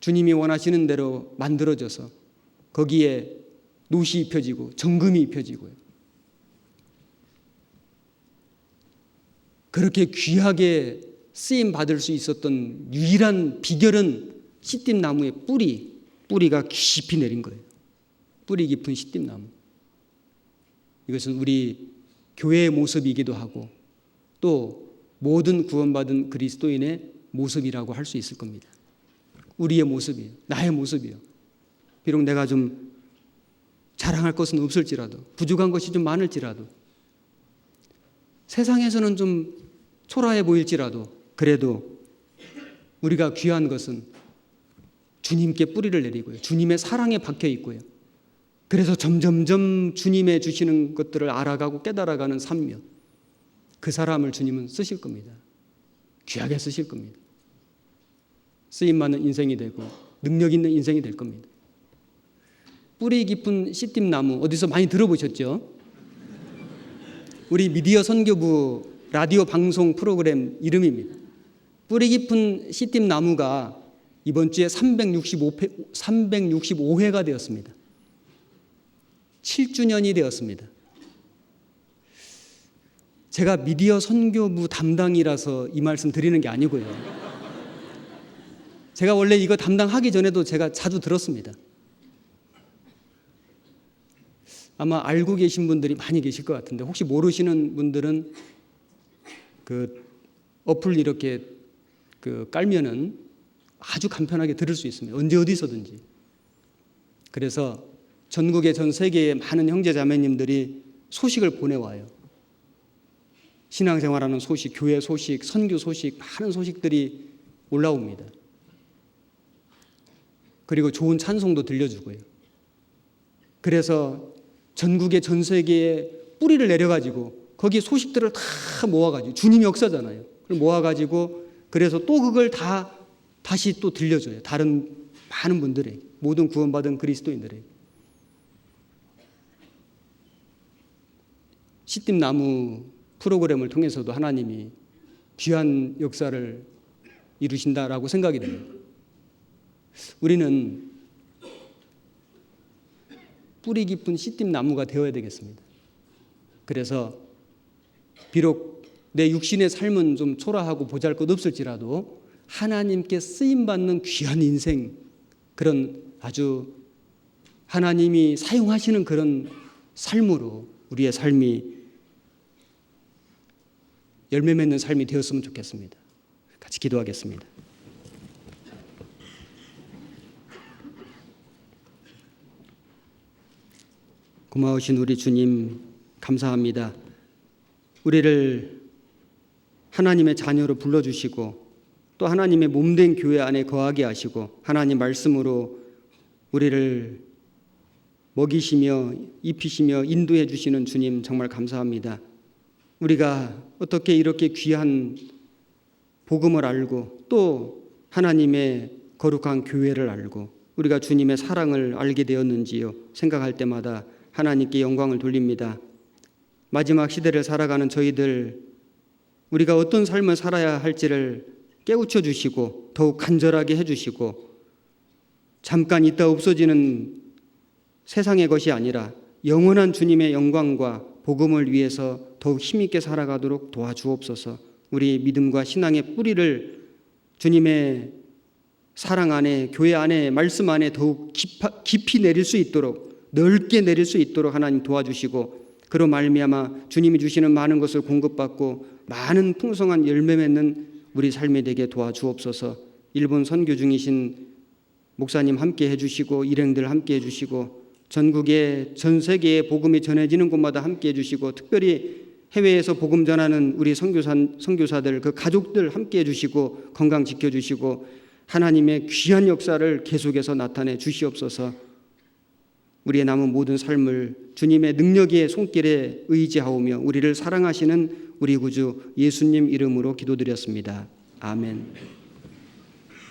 주님이 원하시는 대로 만들어져서 거기에 노시 입혀지고 정금이 입혀지고요. 그렇게 귀하게 쓰임 받을 수 있었던 유일한 비결은 시띠나무의 뿌리가 깊이 내린 거예요. 뿌리 깊은 시띠나무. 이것은 우리 교회의 모습이기도 하고 또 모든 구원받은 그리스도인의 모습이라고 할 수 있을 겁니다. 우리의 모습이에요. 나의 모습이에요. 비록 내가 좀 자랑할 것은 없을지라도, 부족한 것이 좀 많을지라도, 세상에서는 좀 초라해 보일지라도, 그래도 우리가 귀한 것은 주님께 뿌리를 내리고요, 주님의 사랑에 박혀 있고요, 그래서 점점점 주님의 주시는 것들을 알아가고 깨달아가는 삶이요, 그 사람을 주님은 쓰실 겁니다. 귀하게 쓰실 겁니다. 쓰임받는 인생이 되고 능력 있는 인생이 될 겁니다. 뿌리 깊은 씨띠나무, 어디서 많이 들어보셨죠? 우리 미디어 선교부 라디오 방송 프로그램 이름입니다. 뿌리 깊은 씨띠나무가 이번 주에 365회가 되었습니다. 7주년이 되었습니다. 제가 미디어 선교부 담당이라서 이 말씀 드리는 게 아니고요, 제가 원래 이거 담당하기 전에도 제가 자주 들었습니다. 아마 알고 계신 분들이 많이 계실 것 같은데, 혹시 모르시는 분들은 그 어플 이렇게 깔면은 아주 간편하게 들을 수 있습니다. 언제 어디서든지. 그래서 전국의 전 세계의 많은 형제 자매님들이 소식을 보내와요. 신앙생활하는 소식, 교회 소식, 선교 소식, 많은 소식들이 올라옵니다. 그리고 좋은 찬송도 들려주고요. 그래서 전국의 전 세계에 뿌리를 내려가지고 거기 소식들을 다 모아가지고, 주님의 역사잖아요, 그걸 모아가지고 그래서 또 그걸 다시 또 들려줘요. 다른 많은 분들에게, 모든 구원받은 그리스도인들에게. 씨띠나무 프로그램을 통해서도 하나님이 귀한 역사를 이루신다라고 생각이 됩니다. 우리는 뿌리 깊은 씨띠나무가 되어야 되겠습니다. 그래서 비록 내 육신의 삶은 좀 초라하고 보잘것없을지라도 하나님께 쓰임받는 귀한 인생, 그런 아주 하나님이 사용하시는 그런 삶으로 우리의 삶이 열매 맺는 삶이 되었으면 좋겠습니다. 같이 기도하겠습니다. 고마우신 우리 주님, 감사합니다. 우리를 하나님의 자녀로 불러주시고 또 하나님의 몸된 교회 안에 거하게 하시고 하나님 말씀으로 우리를 먹이시며 입히시며 인도해 주시는 주님, 정말 감사합니다. 우리가 어떻게 이렇게 귀한 복음을 알고 또 하나님의 거룩한 교회를 알고 우리가 주님의 사랑을 알게 되었는지요, 생각할 때마다 하나님께 영광을 돌립니다. 마지막 시대를 살아가는 저희들, 우리가 어떤 삶을 살아야 할지를 깨우쳐 주시고 더욱 간절하게 해주시고, 잠깐 있다 없어지는 세상의 것이 아니라 영원한 주님의 영광과 복음을 위해서 더욱 힘있게 살아가도록 도와주옵소서. 우리 믿음과 신앙의 뿌리를 주님의 사랑 안에, 교회 안에, 말씀 안에 더욱 깊이 내릴 수 있도록, 넓게 내릴 수 있도록 하나님 도와주시고, 그로 말미암아 주님이 주시는 많은 것을 공급받고 많은 풍성한 열매 맺는 우리 삶이 되게 도와주옵소서. 일본 선교 중이신 목사님 함께 해주시고 일행들 함께 해주시고 전국에 전 세계에 복음이 전해지는 곳마다 함께해 주시고 특별히 해외에서 복음 전하는 우리 선교사들 그 가족들 함께해 주시고 건강 지켜주시고 하나님의 귀한 역사를 계속해서 나타내 주시옵소서. 우리의 남은 모든 삶을 주님의 능력의 손길에 의지하오며 우리를 사랑하시는 우리 구주 예수님 이름으로 기도드렸습니다. 아멘.